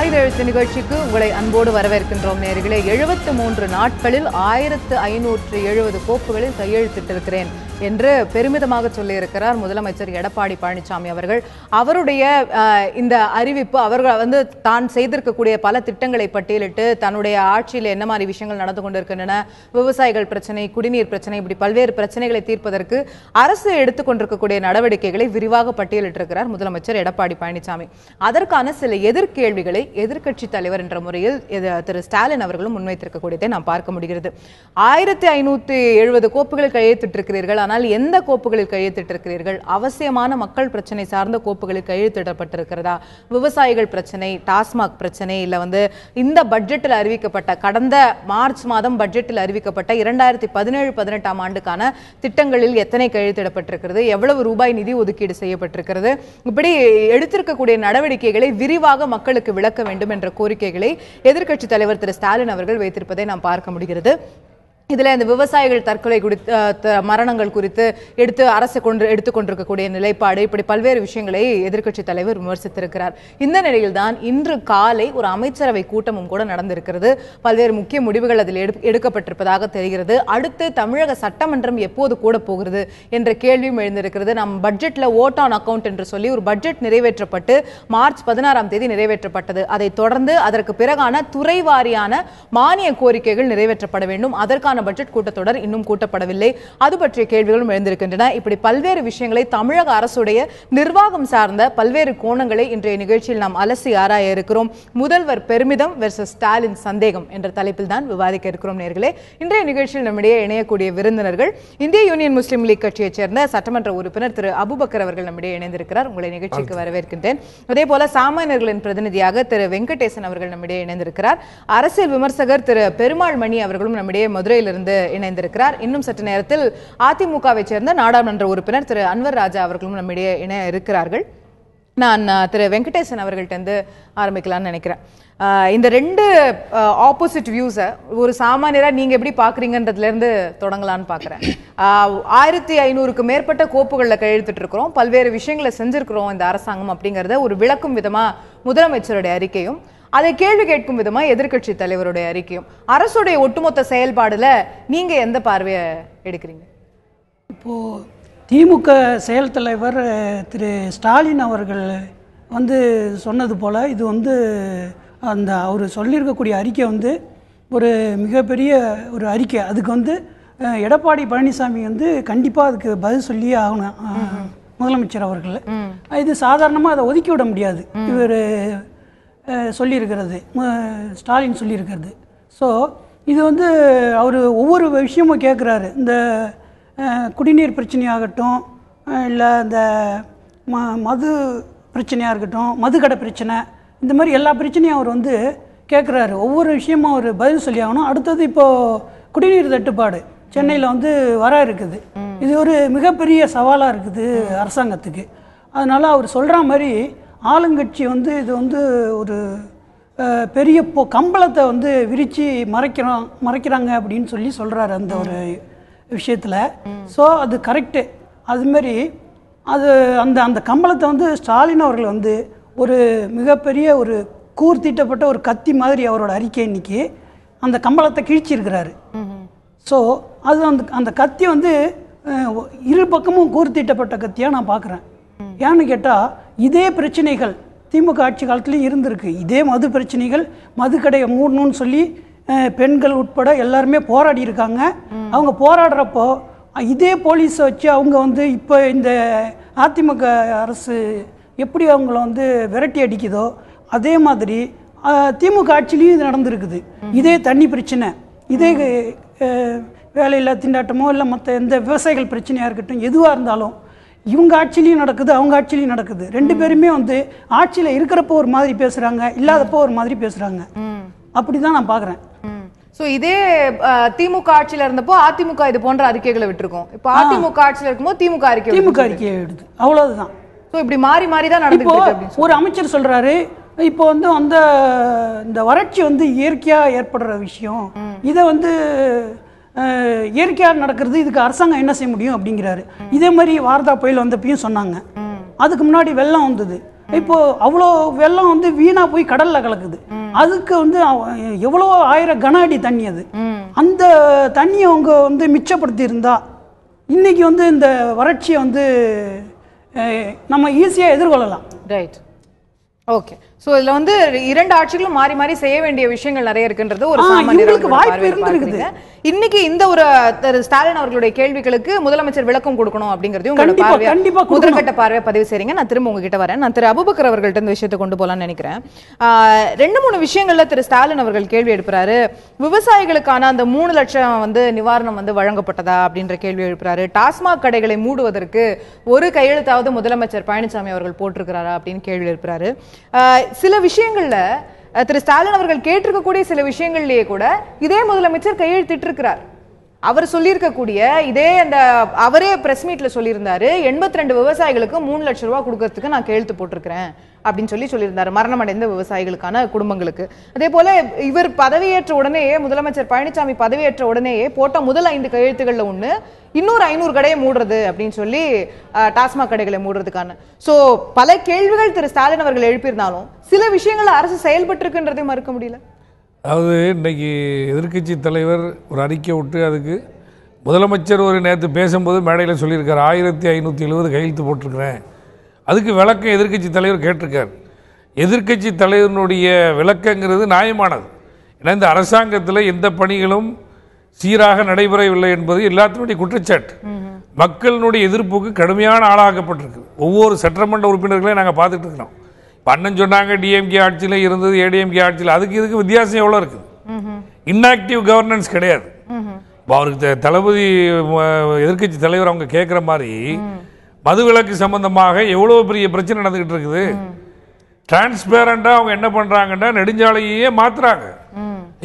நாளிதழ் நிகழ்ச்சிக்கு உங்களை அன்போடு வரவேற்கின்றோம் நேயர்களே. 73 நாட்களில் 1570 கோப்புகளில் கையெழுத்திட்டிருக்கிறேன் என்று பெருமிதமாக சொல்லியிருக்கிறார் முதலமைச்சர் எடப்பாடி பழனிசாமி அவர்கள். அவருடைய இந்த அறிவிப்பு அவர்கள் தான் செய்திருக்கக்கூடிய பல திட்டங்களை பட்டியலிட்டு தன்னுடைய ஆட்சியில் என்ன மாதிரி விஷயங்கள் நடந்து கொண்டிருக்கின்றன, விவசாயிகள் பிரச்சனை, குடிநீர் பிரச்சனை, இப்படி பல்வேறு பிரச்சனைகளை தீர்ப்பதற்கு அரசு எடுத்துக்கொண்டிருக்கக்கூடிய நடவடிக்கைகளை விரிவாக பட்டியலிட்டிருக்கிறார் முதலமைச்சர் எடப்பாடி பழனிசாமி. அதற்கான சில எதிர்கேள்விகளை எதிர்க்கட்சி தலைவர் என்ற முறையில் திரு ஸ்டாலின் அவர்களும் முன்வைத்திருக்கக்கூடியதை நாம் பார்க்க முடிகிறது. 1570 கோப்புகளில் கையெழுத்திட்டிருக்கிறீர்கள். ஆனால் எந்த கோப்புகளில் கையெழுத்திட்டிருக்கிறீர்கள்? அவசியமான மக்கள் பிரச்சனை சார்ந்த கோப்புகளில் கையெழுத்திடப்பட்டிருக்கிறதா? விவசாயிகள் பிரச்சனை, டாஸ்மாக் பிரச்சனை, இல்ல இந்த பட்ஜெட்டில் அறிவிக்கப்பட்ட கடந்த மார்ச் மாதம் பட்ஜெட்டில் அறிவிக்கப்பட்ட 2017-18 ஆண்டுக்கான திட்டங்களில் எத்தனை கையெழுத்திடப்பட்டிருக்கிறது? எவ்வளவு ரூபாய் நிதி ஒதுக்கீடு செய்யப்பட்டிருக்கிறது? இப்படி எடுத்திருக்கக்கூடிய நடவடிக்கைகளை விரிவாக மக்களுக்கு விளக்க வேண்டும் என்ற கோரிக்கைகளை எதிர்க்கட்சி தலைவர் திரு ஸ்டாலின் அவர்கள் வைத்திருப்பதை நாம் பார்க்க முடிகிறது. இதுல இந்த விவசாயிகள் தற்கொலை குறித்து, மரணங்கள் குறித்து அரசு எடுத்துக்கொண்டிருக்கக்கூடிய நிலைப்பாடு, இப்படி பல்வேறு விஷயங்களை எதிர்க்கட்சி தலைவர் விமர்சித்திருக்கிறார். இந்த நிலையில்தான் இன்று காலை ஒரு அமைச்சரவை கூட்டமும் கூட நடந்திருக்கிறது. பல்வேறு முக்கிய முடிவுகள் அதில் எடுக்கப்பட்டிருப்பதாக தெரிகிறது. அடுத்து தமிழக சட்டமன்றம் எப்போது கூட போகிறது என்ற கேள்வியும் எழுந்திருக்கிறது. நம் பட்ஜெட்ல ஓட் ஆன் அக்கவுண்ட் என்று சொல்லி ஒரு பட்ஜெட் நிறைவேற்றப்பட்டு மார்ச் 16ஆம் தேதி நிறைவேற்றப்பட்டது. அதை தொடர்ந்து அதற்கு பிறகான துறை வாரியான மானிய கோரிக்கைகள் நிறைவேற்றப்பட வேண்டும். அதற்கான பட்ஜெட் கூட்டத்தொடர் இன்னும் கூட்டப்படவில்லை. அது பற்றிய கேள்விகளும் எழுந்திருக்கின்றன. இப்படி பல்வேறு விஷயங்களை தமிழக அரசுடைய நிர்வாகம் சார்ந்த பல்வேறு கோணங்களை இன்றைய நிகழ்ச்சியில் நாம் அலசி ஆராய இருக்கிறோம். முதல்வர் பெருமிதம் வெர்சஸ் ஸ்டாலின் சந்தேகம் என்ற தலைப்பில் தான் விவாதிக்க இருக்கிறோம் நேர்களே. இன்றைய நிகழ்ச்சியில் நம்மிடையே இணையக்கூடிய விருந்தினர்கள் இந்திய யூனியன் முஸ்லிம் லீக் கட்சியைச் சேர்ந்த சட்டமன்ற உறுப்பினர் திரு அபுபக்கர் அவர்கள் நம்மிடையே இணைந்திருக்கிறார். உங்களை நிகழ்ச்சிக்கு வரவேற்கின்றேன். அதே போல சாமானியர்களின் பிரதிநிதியாக திரு வெங்கடேசன் அவர்கள் நம்மிடையே இணைந்திருக்கிறார். அரசியல் விமர்சகர் திரு பெருமாள் மணி அவர்களும் நம்மிடையே மதுரையில் இணைந்திருக்கிறார். இன்னும் சற்று நேரத்தில் அதிமுகவை சேர்ந்த நாடாளுமன்ற உறுப்பினர் திரு அன்வர் ராஜா அவர்களும் நம்மிடையே இணைய இருக்கிறார்கள். நான் திரு வெங்கடேசன் அவர்கள்ட்ட ஆரம்பிக்கலாம்னு நினைக்கிறேன். இந்த ரெண்டு ஆப்போசிட் வியூஸை ஒரு சாமானியரா நீங்க எப்படி பாக்குறீங்கன்றதுல இருந்து தொடங்கலான்னு பாக்குறேன். 1500க்கு மேற்பட்ட கோப்புகள்ல கையெழுத்திட்டு இருக்கிறோம், பல்வேறு விஷயங்களை செஞ்சிருக்கிறோம் இந்த அரசாங்கம் அப்படிங்கறத ஒரு விளக்கும் விதமா முதலமைச்சருடைய அறிக்கையும், அதை கேள்வி கேட்கும் விதமா எதிர்க்கட்சி தலைவருடைய அறிக்கையும், அரசுடைய ஒட்டுமொத்த செயல்பாடுல நீங்க எந்த பார்வையை எடுக்கிறீங்க? இப்போ திமுக செயல் தலைவர் திரு ஸ்டாலின் அவர்கள் சொன்னது போல இது அந்த அவர் சொல்லியிருக்கக்கூடிய அறிக்கை ஒரு மிகப்பெரிய ஒரு அறிக்கை. அதுக்கு எடப்பாடி பழனிசாமி கண்டிப்பாக அதுக்கு பதில் சொல்லியே ஆகணும் முதலமைச்சர் அவர்கள். இது சாதாரணமாக அதை ஒதுக்கி விட முடியாது. இவர் சொல்லியிருக்கிறது, ஸ்டாலின் சொல்லியிருக்கிறது. ஸோ இது அவர் ஒவ்வொரு விஷயமும் கேட்குறாரு. இந்த குடிநீர் பிரச்சனையாகட்டும், இல்லை இந்த மது பிரச்சனையாக இருக்கட்டும், மதுக்கடை பிரச்சனை, இந்த மாதிரி எல்லா பிரச்சனையும் அவர் கேட்குறாரு. ஒவ்வொரு விஷயமும் அவர் பதில் சொல்லி ஆகணும். அடுத்தது இப்போது குடிநீர் தட்டுப்பாடு சென்னையில் வர இருக்குது. இது ஒரு மிகப்பெரிய சவாலாக இருக்குது அரசாங்கத்துக்கு. அதனால் அவர் சொல்கிற மாதிரி ஆளுங்கட்சி இது ஒரு பெரிய கம்பளத்தை விரித்து மறைக்கிறாங்க அப்படின்னு சொல்கிறாரு அந்த ஒரு விஷயத்தில். ஸோ அது கரெக்டு. அதுமாரி அந்த கம்பளத்தை ஸ்டாலின் அவர்கள் ஒரு மிகப்பெரிய ஒரு கூர்த்தீட்டப்பட்ட ஒரு கத்தி மாதிரி அவரோட அறிக்கை இன்னைக்கு அந்த கம்பளத்தை கிழிச்சிருக்கிறாரு. ஸோ அது அந்த கத்தி இரு பக்கமும் கூர்த்தீட்டப்பட்ட கத்தியாக நான் பார்க்குறேன். ஏன்னு கேட்டால் இதே பிரச்சனைகள் திமுக ஆட்சி காலத்துலேயும் இருந்திருக்கு. இதே மது பிரச்சனைகள், மதுக்கடையை மூடணும்னு சொல்லி பெண்கள் உட்பட எல்லாருமே போராடி இருக்காங்க. அவங்க போராடுறப்போ இதே போலீஸை வச்சு அவங்க இப்போ இந்த அதிமுக அரசு எப்படி அவங்கள விரட்டி அடிக்குதோ அதே மாதிரி திமுக ஆட்சிலையும் இது நடந்திருக்குது. இதே தண்ணி பிரச்சனை, இதே வேலையில்லா திண்டாட்டமோ இல்லை மற்ற எந்த விவசாயிகள் பிரச்சனையாக இருக்கட்டும், எதுவாக இருந்தாலும் இவங்க ஆட்சிலையும் நடக்குது, அவங்க ஆட்சிலையும் நடக்குது. ரெண்டு பேருமே ஆட்சியில் இருக்கிறப்போ ஒரு மாதிரி பேசுகிறாங்க, இல்லாதப்போ ஒரு மாதிரி பேசுகிறாங்க. அப்படிதான் நான் பார்க்குறேன். சோ இதே திமுக ஆட்சியில இருந்தப்போ அதிமுக இது போன்ற அறிக்கைகளை விட்டுருக்கோம். இப்போ அதிமுக ஆட்சியில இருக்கும்போது திமுக அறிக்கையை எடுத்து அவ்வளவுதான். சோ இப்படி மாறி மாறி தான் நடந்துட்டு ஒரு அமைச்சர் சொல்றாரு, இப்போ அந்த இந்த வறட்சி இயற்கையா ஏற்படுற விஷயம், இதை இயற்கையாக நடக்கிறது, இதுக்கு அரசாங்கம் என்ன செய்ய முடியும் அப்படிங்கிறாரு. இதே மாதிரி வார்தா புயல் வந்தப்பையும் சொன்னாங்க. அதுக்கு முன்னாடி வெள்ளம் வந்தது. இப்போ அவ்வளோ வெள்ளம் வந்து வீணா போய் கடல்ல கலக்குது. அதுக்கு வந்து எவ்வளோ 1000 கன அடி தண்ணி அது. அந்த தண்ணியை அவங்க வந்து மிச்சப்படுத்தி இருந்தா இன்னைக்கு வந்து இந்த வறட்சியை வந்து நம்ம ஈஸியாக எதிர்கொள்ளலாம். Right, okay. சோ இதுல வந்து இரண்டு ஆட்சிகளும் மாறி மாறி செய்ய வேண்டிய விஷயங்கள் நிறைய இருக்குன்றது ஒரு சாமானியருக்கு வாய்ப்பு இருந்திருக்குது. இன்னைக்கு இந்த ஒரு ஸ்டாலின் அவர்களுடைய கேள்விகளுக்கு முதலமைச்சர் விளக்கம் கொடுக்கணும் அப்படிங்கறதையும் உங்களோட முதற்கட்ட பார்வை பதிவு செய்றீங்க. நான் திரும்ப உங்ககிட்ட வரேன். நான் திரு அபுபக்கர் அவர்கள்ட்ட இந்த விஷயத்தை கொண்டு போலாம்னு நினைக்கிறேன். 2-3 விஷயங்கள்ல திரு ஸ்டாலின் அவர்கள் கேள்வி எழுப்புறாரு. விவசாயிகளுக்கான அந்த 3 லட்சம் வந்து நிவாரணம் வந்து வழங்கப்பட்டதா அப்படின்ற கேள்வி எழுப்புறாரு. டாஸ்மாக் கடைகளை மூடுவதற்கு ஒரு கையெழுத்தாவது முதலமைச்சர் பழனிசாமி அவர்கள் போட்டிருக்கிறாரா அப்படின்னு கேள்வி எழுப்புறாரு. சில விஷயங்கள்ல திரு ஸ்டாலின் அவர்கள் கேட்டிருக்கக்கூடிய சில விஷயங்கள்லயே கூட இதே முதலமைச்சர் கையெழுத்திட்டு இருக்கிறார். அவர் சொல்லியிருக்கக்கூடிய இதே அந்த அவரே பிரஸ் மீட்ல சொல்லியிருந்தாரு, 82 விவசாயிகளுக்கு 3 லட்சம் ரூபாய் கொடுக்கறதுக்கு நான் கையெழுத்து போட்டிருக்கிறேன் அப்படின்னு சொல்லியிருந்தாரு, மரணம் அடைந்த விவசாயிகளுக்கான குடும்பங்களுக்கு. அதே போல இவர் பதவியேற்ற உடனேயே, முதலமைச்சர் பழனிசாமி பதவியேற்ற உடனேயே போட்ட முதல் 5 கையெழுத்துகள்ல ஒண்ணு இன்னொரு 500 கடையை மூடுறது அப்படின்னு சொல்லி டாஸ்மாக் கடைகளை மூடுறதுக்கான. சோ பல கேள்விகள் திரு ஸ்டாலின் அவர்கள் எழுப்பியிருந்தாலும் சில விஷயங்கள் அரசு செயல்பட்டு இருக்குன்றதை மறுக்க முடியல. அதாவது இன்னைக்கு எதிர்க்கட்சி தலைவர் ஒரு அறிக்கை விட்டு அதுக்கு முதலமைச்சர் ஒரு நேற்று பேசும்போது மேடையில் சொல்லியிருக்கார் 1570 கையெழுத்து போட்டிருக்கிறேன். அதுக்கு விளக்கம் எதிர்க்கட்சி தலைவர் கேட்டிருக்கார். எதிர்க்கட்சி தலைவனுடைய விளக்கங்கிறது நியாயமானது. ஏன்னா இந்த அரசாங்கத்தில் எந்த பணிகளும் சீராக நடைபெறவில்லை என்பது எல்லாத்தினுடைய குற்றச்சாட்டு. மக்களினுடைய எதிர்ப்புக்கு கடுமையான ஆளாக்கப்பட்டிருக்கு. ஒவ்வொரு சட்டமன்ற உறுப்பினர்களையும் நாங்கள் பார்த்துட்டு இருக்கிறோம். அண்ணன் சொன்னாங்க டிஎம்கே ஆட்சியில் இருந்தது, ஏடிஎம்கே ஆட்சியில், அதுக்கு இதுக்கு வித்தியாசம் எவ்வளோ இருக்குது. இன்ஆக்டிவ் கவர்னன்ஸ் கிடையாது. இப்போ அவருக்கு தளபதி எதிர்க்கட்சி தலைவர் அவங்க கேட்குற மாதிரி மதுவிலக்கு சம்பந்தமாக எவ்வளோ பெரிய பிரச்சனை நடந்துகிட்டு இருக்குது. டிரான்ஸ்பேரண்டா அவங்க என்ன பண்றாங்கன்னா நெடுஞ்சாலையே மாத்துறாங்க.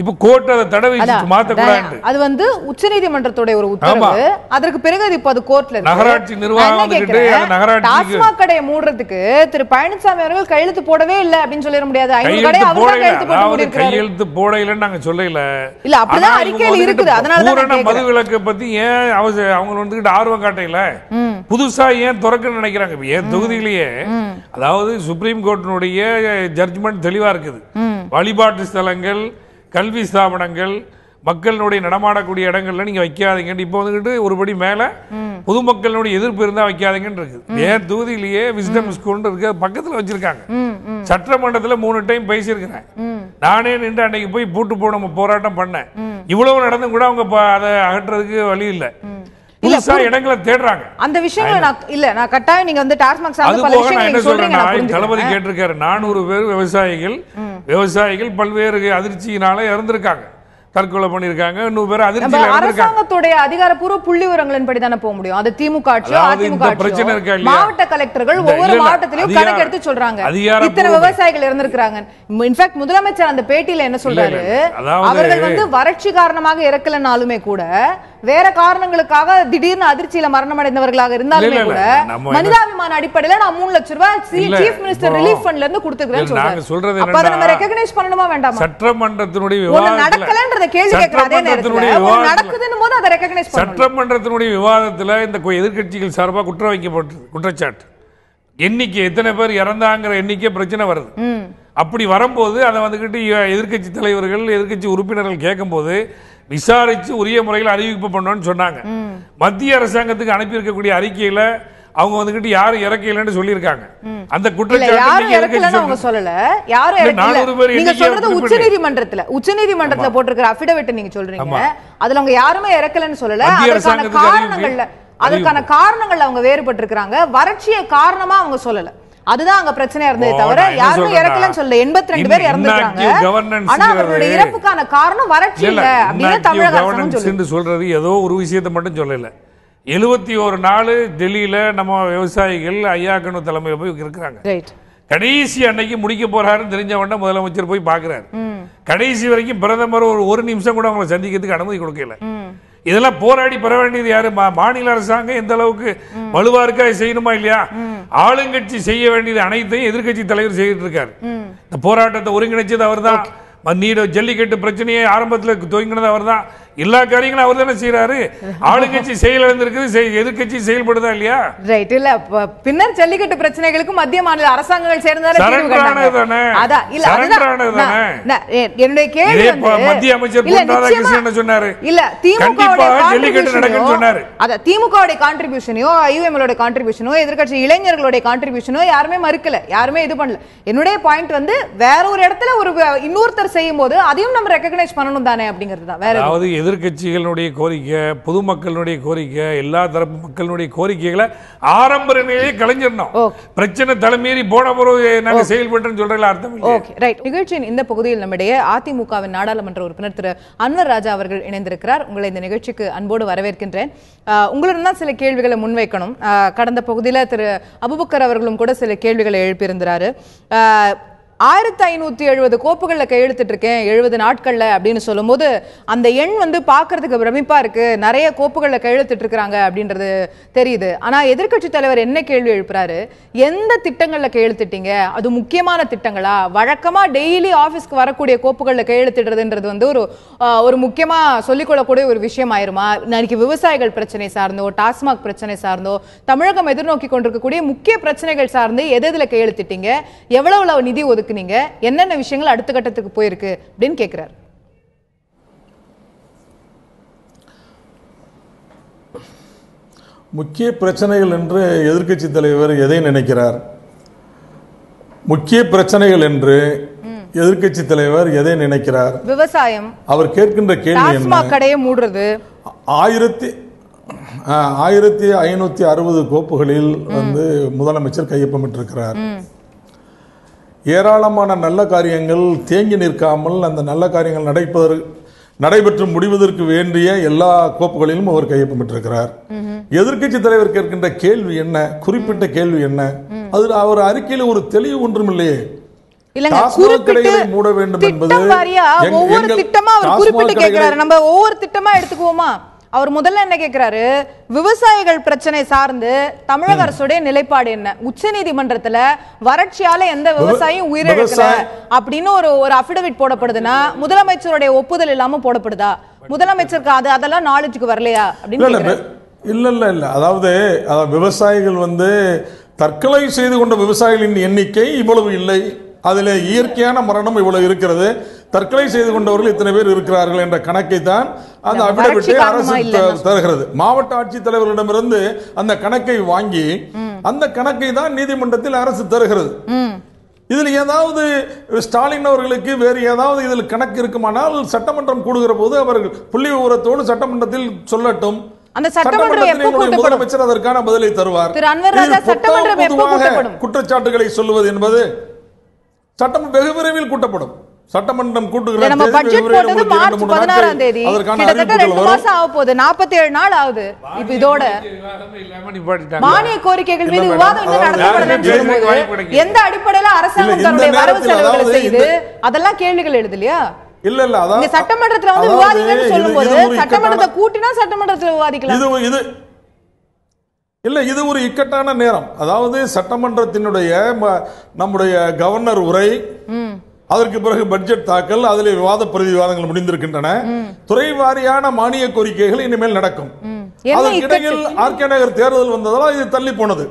இப்ப கோர்ட் அதை தடை விதிச்சு மாத்தக்கூடாது. அது வந்து உச்சநீதிமன்றத்துடைய ஒரு உத்தரவு. அதற்கு பிறகு அது இப்ப அது கோர்ட்ல இருக்கு. நகராட்சி நிர்வாகம் வந்துட்டு நகராட்சி டாஸ்மாக் கடையை மூடுறதுக்கு திரு பழனிசாமி அவர்கள் கையெழுத்து போடவே இல்லை அப்படின்னு சொல்லிட முடியாது. 500 கடை அவர் தான் கையெழுத்து போட்டு மூடிருக்காரு. கையெழுத்து போடலைன்னு நாங்க சொல்லல. இல்ல அப்படிதான் அறிக்கையில இருக்குது. அதனால தான் பூரண மதுவிலக்கு பத்தி ஏன் அவங்க வந்துட்டு ஆர்வம் காட்டல, புதுசா ஏன் திறக்கணும்னு நினைக்கிறாங்க. ஏன் தொகுதியிலேயே அதாவது சுப்ரீம் கோர்ட்டினுடைய ஜட்ஜ்மெண்ட் தெளிவா இருக்குது. வழிபாட்டு ஸ்தலங்கள், கல்வி ஸ்தாபனங்கள், மக்களுடைய நடமாடக்கூடிய இடங்கள்ல நீங்க வைக்காதீங்க. இப்போ வந்துட்டு ஒருபடி மேல பொதுமக்களுடைய எதிர்ப்பு இருந்தா வைக்காதீங்கன்னு இருக்கு. ஏன் தொகுதியிலேயே விஸ்டம் ஸ்கூல் இருக்கு, பக்கத்துல வச்சிருக்காங்க. சட்டமன்றத்துல 3 டைம் பேசியிருக்கிறேன். நானே நின்று அன்னைக்கு போய் பூட்டு போன போராட்டம் பண்ணேன். இவ்வளவு நடந்தும் கூட அவங்க அதை அகற்றுறதுக்கு வழி இல்லை. இடங்களை தேடுறாங்க. அந்த விஷயங்களை நான் கட்டாயம் நீங்க வந்து டாஸ்மாக் சார்ந்த பல விஷயங்களை சொல்றீங்க. தளபதி கேட்டிருக்காரு 400 பேர் விவசாயிகள் பல்வேறு அதிர்ச்சியினால இறந்திருக்காங்க, தற்கொலை பண்ணிருக்காங்க. 100 பேர் அதிர்ச்சியில இறந்திருக்காங்க. அரசாங்கத்துடைய அதிகாரப்பூர்வ புள்ளி விவரங்களின்படி தான போக முடியும். அது திமுக ஆட்சியோ அதிமுக ஆட்சியோ மாவட்ட கலெக்டர்கள் ஒவ்வொரு மாவட்டத்திலும் கணக்கு எடுத்து சொல்றாங்க இத்தனை விவசாயிகள் இறந்திருக்காங்க. இன்ஃபேக்ட் முதலமைச்சர் அந்த பேட்டியில என்ன சொல்றாரு, அவர்கள் வந்து வறட்சி காரணமாக இறக்கலனாலுமே கூட வேற காரணங்களுக்காக திடீர்னு அதிர்ச்சியில மரணம் அடைந்தவர்களாக இருந்தாலுமே கூட மனிதாபிமான அடிப்படையில நான் 3 லட்சம் ரூபாய் சீஃப் மினிஸ்டர் ரிலீஃப் ஃபண்ட்ல இருந்து கொடுத்துக்கிறேன்னு சொல்றாங்க. அப்ப அதை நம்ம ரெகக்னைஸ் பண்ணணுமா வேண்டாமா? சட்டமன்றத்தினுடைய விவாதம் நடக்கலன்றத கேள்வி கேட்கிற அதே நேரத்துல நடக்குதுன்னு போது அதை ரெகக்னைஸ் பண்ணணும். சட்டமன்றத்தினுடைய விவாதத்துல இந்த எதிர்க்கட்சிகள் சார்பாக குற்றம் வைக்கப்பட்டது, குற்றச்சாட்டு எண்ணிக்கை எத்தனை பேர் இறந்தாங்கிற எண்ணிக்கை பிரச்சனை வருது. அப்படி வரும்போது அதை வந்துகிட்டு எதிர்க்கட்சி தலைவர்கள், எதிர்க்கட்சி உறுப்பினர்கள் கேட்கும் போது விசாரிச்சு உரிய முறையில் அறிவிப்பு பண்ணணும்னு சொன்னாங்க. மத்திய அரசாங்கத்துக்கு அனுப்பி இருக்கக்கூடிய அறிக்கையில அவங்க வந்துகிட்டு யாரும் இறக்கலன்னு சொல்லியிருக்காங்க. அந்த குற்றச்சாட்டு சொல்லல. உச்சநீதிமன்றத்துல போட்டிருக்கிற அபிடவிட் நீங்க சொல்றீங்க, அதுல அவங்க யாருமே இறக்கலன்னு சொல்லல. அதற்கான காரணங்கள் அவங்க வேறுபட்டு இருக்காங்க. வறட்சியை காரணமா அவங்க சொல்லல. அதுதான் அங்க பிரச்சனையா இருந்ததே தவிர யாருமே இறக்கலன்னு சொல்ல. 82 பேர் இறந்துட்டாங்க. ஆனா அவருடைய இறப்புக்கான காரணம் வறட்சி இல்ல அப்படின்னு தமிழக அரசு சொல்றது. ஏதோ ஒரு விஷயத்தை மட்டும் சொல்லல. 71 நாள் டெல்லியில நம்ம விவசாயிகள் ஐயாக்கனு தலைமையில போய் இருக்கிறாங்க. கடைசி அன்னைக்கு முடிக்க போறாருன்னு தெரிஞ்ச உடனே முதலமைச்சர் போய் பாக்குறாரு. கடைசி வரைக்கும் பிரதமர் ஒரு நிமிஷம் கூட அவங்களை சந்திக்கிறதுக்கு அனுமதி கொடுக்கல. இதெல்லாம் போராடி பெற வேண்டியது யாரு? மாநில அரசாங்கம் எந்த அளவுக்கு வலுவா இருக்கா செய்யணுமா இல்லையா? ஆளுங்கட்சி செய்ய வேண்டியது அனைத்தையும் எதிர்கட்சி தலைவர் செய்துட்டு இருக்காரு. இந்த போராட்டத்தை ஒருங்கிணைச்சது அவர் தான். ஜல்லிக்கட்டு பிரச்சனையை ஆரம்பத்தில் துவங்கினது அவர் தான். எல்லா காரியங்களும் அவர் தானே செய்யறாரு. ஆளுங்கட்சி செயல் இழந்திருக்குது, எதிர்கட்சி செயல்படுதா இல்லையா? ரைட். இல்ல பின்னர் ஜல்லிக்கட்டு பிரச்சனைகளுக்கு மத்திய மாநில அரசாங்கங்கள் சேர்ந்தாலே என்னுடைய கேள்வி மத்திய அமைச்சர் ராதாகிருஷ்ணன் சொன்னாரு. இல்ல திமுகவுடைய கான்ட்ரிபியூஷனையோ ஐயுஎம்எலோட கான்ட்ரிபியூஷனோ எதிர்கட்சி இளைஞர்களுடைய கான்ட்ரிபியூஷனோ யாருமே மறுக்கல, யாருமே இது பண்ணல. என்னுடைய பாயிண்ட் வந்து வேற ஒரு இடத்துல ஒரு இன்னொருத்தர் செய்யும் போது அதையும் நம்ம ரெகக்னைஸ் பண்ணணும் தானே அப்படிங்கிறது தான். வேற அதாவது எதிர்கட்சிகளுடைய கோரிக்கை, பொதுமக்களுடைய கோரிக்கை, எல்லா தரப்பு மக்களுடைய கோரிக்கைகளை ஆரம்ப நிலையிலே கலைஞரணும். பிரச்சனை தலைமீறி போன பிறகு நாங்க செயல்பட்டு சொல்றதுல அர்த்தம் இல்லை. Okay right. நிகழ்ச்சியின் இந்த பகுதியில் நம்முடைய அதிமுகவின் நாடாளுமன்ற உறுப்பினர் திரு அன்வர் ராஜா அவர்கள் இணைந்திருக்கிறார். உங்களை இந்த நிகழ்ச்சிக்கு அன்போடு வரவேற்கின்றேன். உங்களுடன் தான் சில கேள்விகளை முன்வைக்கணும். கடந்த பகுதியில் திரு அபுபக்கர் அவர்களும் கூட சில கேள்விகளை எழுப்பியிருந்தாரு. 1570 கோப்புகளில் கையெழுத்திட்டு இருக்கேன் 70 நாட்கள்ல அப்படின்னு சொல்லும் போது அந்த எண் வந்து பாக்குறதுக்கு பிரமிப்பா இருக்கு. நிறைய கோப்புகளில் கையெழுத்திட்டு இருக்காங்க அப்படின்றது தெரியுது. ஆனா எதிர்கட்சி தலைவர் என்ன கேள்வி எழுப்புறாரு, எந்த திட்டங்கள்ல கையெழுத்திட்டீங்க, அது முக்கியமான திட்டங்களா? வழக்கமா டெய்லி ஆபீஸ்க்கு வரக்கூடிய கோப்புகளில் கையெழுத்திடுறதுன்றது வந்து ஒரு முக்கியமா சொல்லிக்கொள்ளக்கூடிய ஒரு விஷயம் ஆயிருமா? நாளைக்கு விவசாயிகள் பிரச்சனை சார்ந்தோ, டாஸ்மாக் பிரச்சனை சார்ந்தோ, தமிழகம் எதிர்நோக்கி கொண்டிருக்கக்கூடிய முக்கிய பிரச்சனைகள் சார்ந்து எதுல கையெழுத்திட்டீங்க, எவ்வளவு நிதி ஒதுக்கு, நீங்க என்னென்ன விஷயங்கள் அடுத்த கட்டத்துக்கு போயிருக்கு அப்படின்னு கேக்குறாரு. முக்கிய பிரச்சனைகள் என்று எதிர்க்கட்சி தலைவர் எதை நினைக்கிறார்? முக்கிய பிரச்சனைகள் என்று எதிர்க்கட்சி தலைவர் எதை நினைக்கிறார்? விவசாயம். அவர் கேட்கின்ற கேள்வி என்ன? கடையை மூடுறது. 1560 கோப்புகளில் வந்து முதலமைச்சர் கையொப்பமிட்டிருக்கிறார். ஏராளமான நல்ல காரியங்கள் தேங்கி நிற்காமல் அந்த நல்ல காரியங்கள் நடைபெற்று முடிவதற்கு வேண்டிய எல்லா கோப்புகளிலும் அவர் கையொப்பமிட்டிருக்கிறார். எதிர்க்கட்சி தலைவர் கேட்கின்ற கேள்வி என்ன? குறிப்பிட்ட கேள்வி என்ன? அது அவர் அறிக்கையில் ஒரு தெளிவு ஒன்றும் இல்லையே. மூட வேண்டும் என்பது ஒவ்வொரு திட்டமா அவர் குறிப்பிட்டு கேட்கிறாரு. நம்ம ஒவ்வொரு திட்டமா எடுத்துக்குவோமா? அவர் முதல்ல என்ன கேட்கிறாரு, விவசாயிகள் பிரச்சனை சார்ந்து தமிழக அரசுடைய நிலைப்பாடு என்ன? உச்ச நீதிமன்றத்துல வறட்சியால எந்த விவசாயியும் உயிரிழக்கல அப்படின்னு ஒரு அபிடவிட் போடப்படுதுன்னா முதலமைச்சருடைய ஒப்புதல் இல்லாம போடப்படுதா? முதலமைச்சருக்கு அதெல்லாம் நாலேஜுக்கு வரலையா அப்படின்னு? இல்ல அதாவது விவசாயிகள் வந்து தற்கொலை செய்து கொண்ட விவசாயிகளின் எண்ணிக்கை இவ்வளவு இல்லை, அதுல இயற்கையான மரணம் இவ்வளவு இருக்கிறது, தற்கொலை செய்து கொண்டவர்கள் இத்தனை பேர் இருக்கிறார்கள் என்ற கணக்கை தான் அந்த அபிடவிட்டை அரசு தருகிறது. மாவட்ட ஆட்சித்தலைவர்களிடமிருந்து அந்த கணக்கை வாங்கி அந்த கணக்கை தான் நீதிமன்றத்தில் அரசு தருகிறது. இதில் ஏதாவது ஸ்டாலின் அவர்களுக்கு வேறு ஏதாவது இதில் கணக்கு இருக்குமானால் சட்டமன்றம் கூடுகிற போது அவர்கள் புள்ளி விவரத்தோடு சட்டமன்றத்தில் சொல்லட்டும். அந்த சட்டமன்றம் முதலமைச்சர் அதற்கான பதிலை தருவார். குற்றச்சாட்டுகளை சொல்லுவது என்பது சட்டம் வெகு விரைவில் கூட்டப்படும். சட்டமன்றம் கூட்டுகிற மார்ச் 16ஆம் தேதி கிட்டத்தட்ட 2 மாசம் ஆக போகுது, 47 நாள் ஆகுது. இப்ப இதோட மானிய கோரிக்கைகள் மீது விவாதம் இன்னும் நடத்தப்படல. எந்த அடிப்படையில அரசாங்கம் தன்னுடைய வரவு செலவுகளை செய்து அதெல்லாம் கேள்விகள் எழுதலையா? இல்ல அதான் சட்டமன்றத்துல வந்து விவாதிங்கன்னு சொல்லும்போது சட்டமன்றத்தை கூட்டினா சட்டமன்றத்துல விவாதிக்கலாம். இது ஒரு இக்கட்டான நேரம். அதாவது சட்டமன்றத்தினுடைய நம்முடைய கவர்னர் உரை, அதற்கு பிறகு பட்ஜெட் தாக்கல், அதில் விவாத பிரதிவாதங்கள் முடிந்திருக்கின்றன. துறை வாரியான மானிய கோரிக்கைகள் இனிமேல் நடக்கும். அதற்கிடையில் ஆர்கே நகர் தேர்தல் வந்ததால் இது தள்ளி போனது.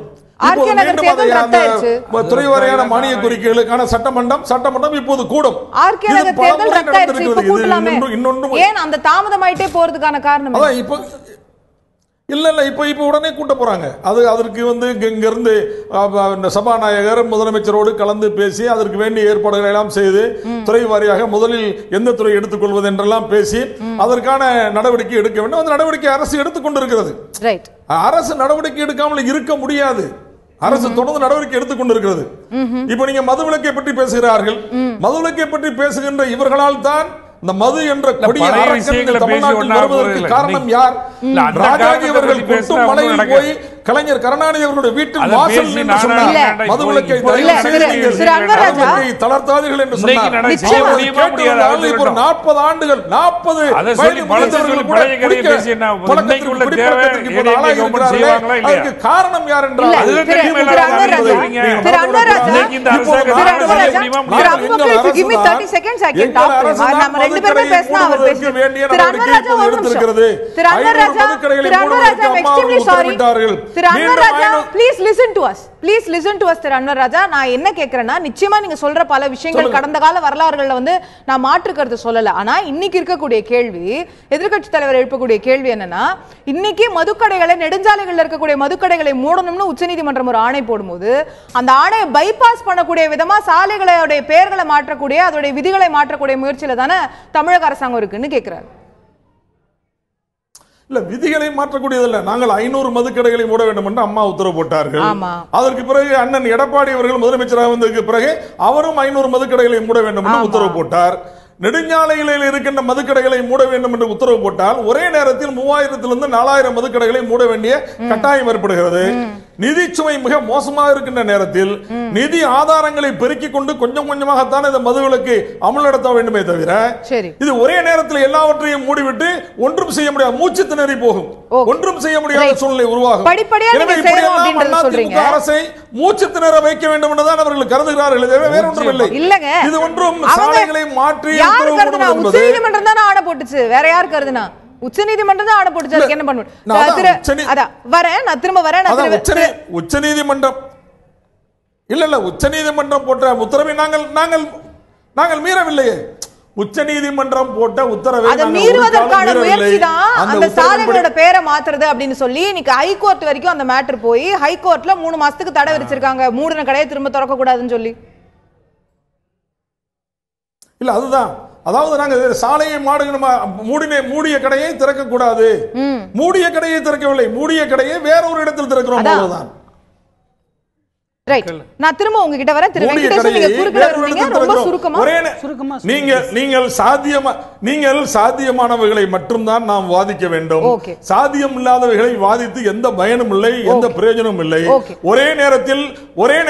துறை வாரியான மானிய கோரிக்கைகளுக்கான சட்டமன்றம் இப்போது கூடும். ஏன் அந்த தாமதமாயிட்டே போறதுக்கான காரணம் இப்ப உடனே கூட்ட போறாங்க. அதற்கு வந்து இங்கிருந்து சபாநாயகர் முதலமைச்சரோடு கலந்து பேசி அதற்கு வேண்டிய ஏற்பாடுகளை எல்லாம் செய்து துறை வாரியாக முதலில் எந்த துறை எடுத்துக்கொள்வது என்றெல்லாம் பேசி அதற்கான நடவடிக்கை எடுக்க வேண்டும். அந்த நடவடிக்கை அரசு எடுத்துக்கொண்டிருக்கிறது. அரசு நடவடிக்கை எடுக்காமல் இருக்க முடியாது. அரசு தொடர்ந்து நடவடிக்கை எடுத்துக்கொண்டிருக்கிறது. இப்ப நீங்க மதுவிலக்கை பற்றி பேசுகிறார்கள். மதுவிலக்கை பற்றி பேசுகின்ற இவர்களால் தான் இந்த மது என்ற கொடிய தமிழ்நாட்டில் வருவதற்கு காரணம் யார்? ராஜாஜி அவர்கள் கொட்டும் மலையில் போய் கலைஞர் கருணாநிதி அவர்களுடைய வீட்டில் வாசல் நின்று சொன்னார், மதுவிலக்கை தளர்த்தாதீர்கள் என்று சொன்னார். 40 ஆண்டுகள் 40 காரணம் யார் என்றால் திரு அன்வர் ராஜா, திரு அன்பு please give me 30 seconds I can talk to him. நம்ம ரெண்டு பேரும் பேசினா அவர் பேசுவார். திரு அன்வர் ராஜா ஒரு நிமிஷம். திரு Anwar Raja, I'm extremely sorry. Thiru Anwar Raja, please listen to us. Please listen to us திரு அன்வர் ராஜா. நான் என்ன கேக்குறேன்னா, நிச்சயமா நீங்க சொல்ற பல விஷயங்கள் கடந்த கால வரலாறுகள்ல வந்து நான் மாற்று கருத்து சொல்லல. ஆனா இன்னைக்கு இருக்கக்கூடிய கேள்வி, எதிர்க்கட்சி தலைவர் எழுப்பக்கூடிய கேள்வி என்னன்னா, இன்னைக்கு மதுக்கடைகளை, நெடுஞ்சாலைகள்ல இருக்கக்கூடிய மதுக்கடைகளை மூடணும்னு உச்சநீதிமன்றம் ஒரு ஆணை போடும்போது அந்த ஆணையை பைபாஸ் பண்ணக்கூடிய விதமா சாலைகளுடைய பெயர்களை மாற்றக்கூடிய, அதோடைய விதிகளை மாற்றக்கூடிய முயற்சியில தானே தமிழக அரசாங்கம் இருக்குன்னு கேட்கிறாரு. இல்ல, விதிகளை மாற்றக்கூடியதில்ல. நாங்கள் 500 மதுக்கடைகளை மூட வேண்டும் என்று அம்மா உத்தரவு போட்டார்கள். அதற்கு பிறகு அண்ணன் எடப்பாடி அவர்கள் முதலமைச்சராக வந்ததுக்கு பிறகு அவரும் 500 மதுக்கடைகளை மூட வேண்டும் என்று உத்தரவு போட்டார். நெடுஞ்சாலைகளில் இருக்கின்ற மதுக்கடைகளை மூட வேண்டும் என்று உத்தரவு போட்டால் ஒரே நேரத்தில் 3000 4000 மதுக்கடைகளை மூட வேண்டிய கட்டாயம் ஏற்படுகிறது. நிதி சுமை மிக மோசமாக இருக்கின்ற நேரத்தில் நிதி ஆதாரங்களை பெருக்கிக் கொண்டு கொஞ்சம் கொஞ்சமாகத்தான் இந்த மதுவிலக்கு அமல்படுத்த வேண்டுமே தவிர, இது ஒரே நேரத்தில் எல்லாவற்றையும் மூடிவிட்டு ஒன்றும் செய்ய முடியாது, மூச்சு திணறி போகும், ஒன்றும் செய்ய முடியாத சூழ்நிலை உருவாகும். அரசை மூச்சு திணற வைக்க வேண்டும் என்றுதான் அவர்கள் கருதுகிறார்கள், வேற ஒன்றும் இல்லை. இது ஒன்றும் சாலைகளை மாற்றி உச்சநீதிமன்றம் தான் ஆணை போட்டுச்சு, வேற யார் கருதுனா? உச்சநீதிமன்றம் தான் ஆணை போட்டுச்சு. அதுக்கு என்ன பண்ணுவோம்? நான் திரும்ப வரேன். உச்சநீதிமன்றம் இல்ல உச்சநீதிமன்றம் போட்ட உத்தரவை நாங்கள் மீறவில்லையே. உச்சநீதிமன்றம் போட்ட உத்தரவை மீறுவதற்கான முயற்சி தான் அந்த சாலைகளோட பேரை மாத்துறது அப்படின்னு சொல்லி இன்னைக்கு ஹைகோர்ட் வரைக்கும் அந்த மேட்டர் போய் ஹைகோர்ட்ல 3 மாசத்துக்கு தடை விதிச்சிருக்காங்க, மூடின கடையை திரும்ப திறக்க கூடாதுன்னு சொல்லி. இல்ல அதுதான், அதாவது நாங்க சாலையை மூடிய கடையை திறக்க கூடாது, மூடிய கடையை திறக்கவில்லை, மூடிய கடையை வேற ஒரு இடத்தில் திறக்கிறோம், அவ்வளவுதான். ரைட், நான் திரும்ப உங்ககிட்ட வரேன். திரு வெங்கடேசன், நீங்க குறுக்குல இருந்தீங்க, ரொம்ப சுருக்கமா நீங்கள் சாத்தியமானவைகளை மட்டும் தான் நாம் வாதிக்க வேண்டும். சாத்தியம் இல்லாதவைகளை வாதித்து எந்த பயனும் இல்லை, எந்த பிரயோஜனமும் இல்லை. ஒரே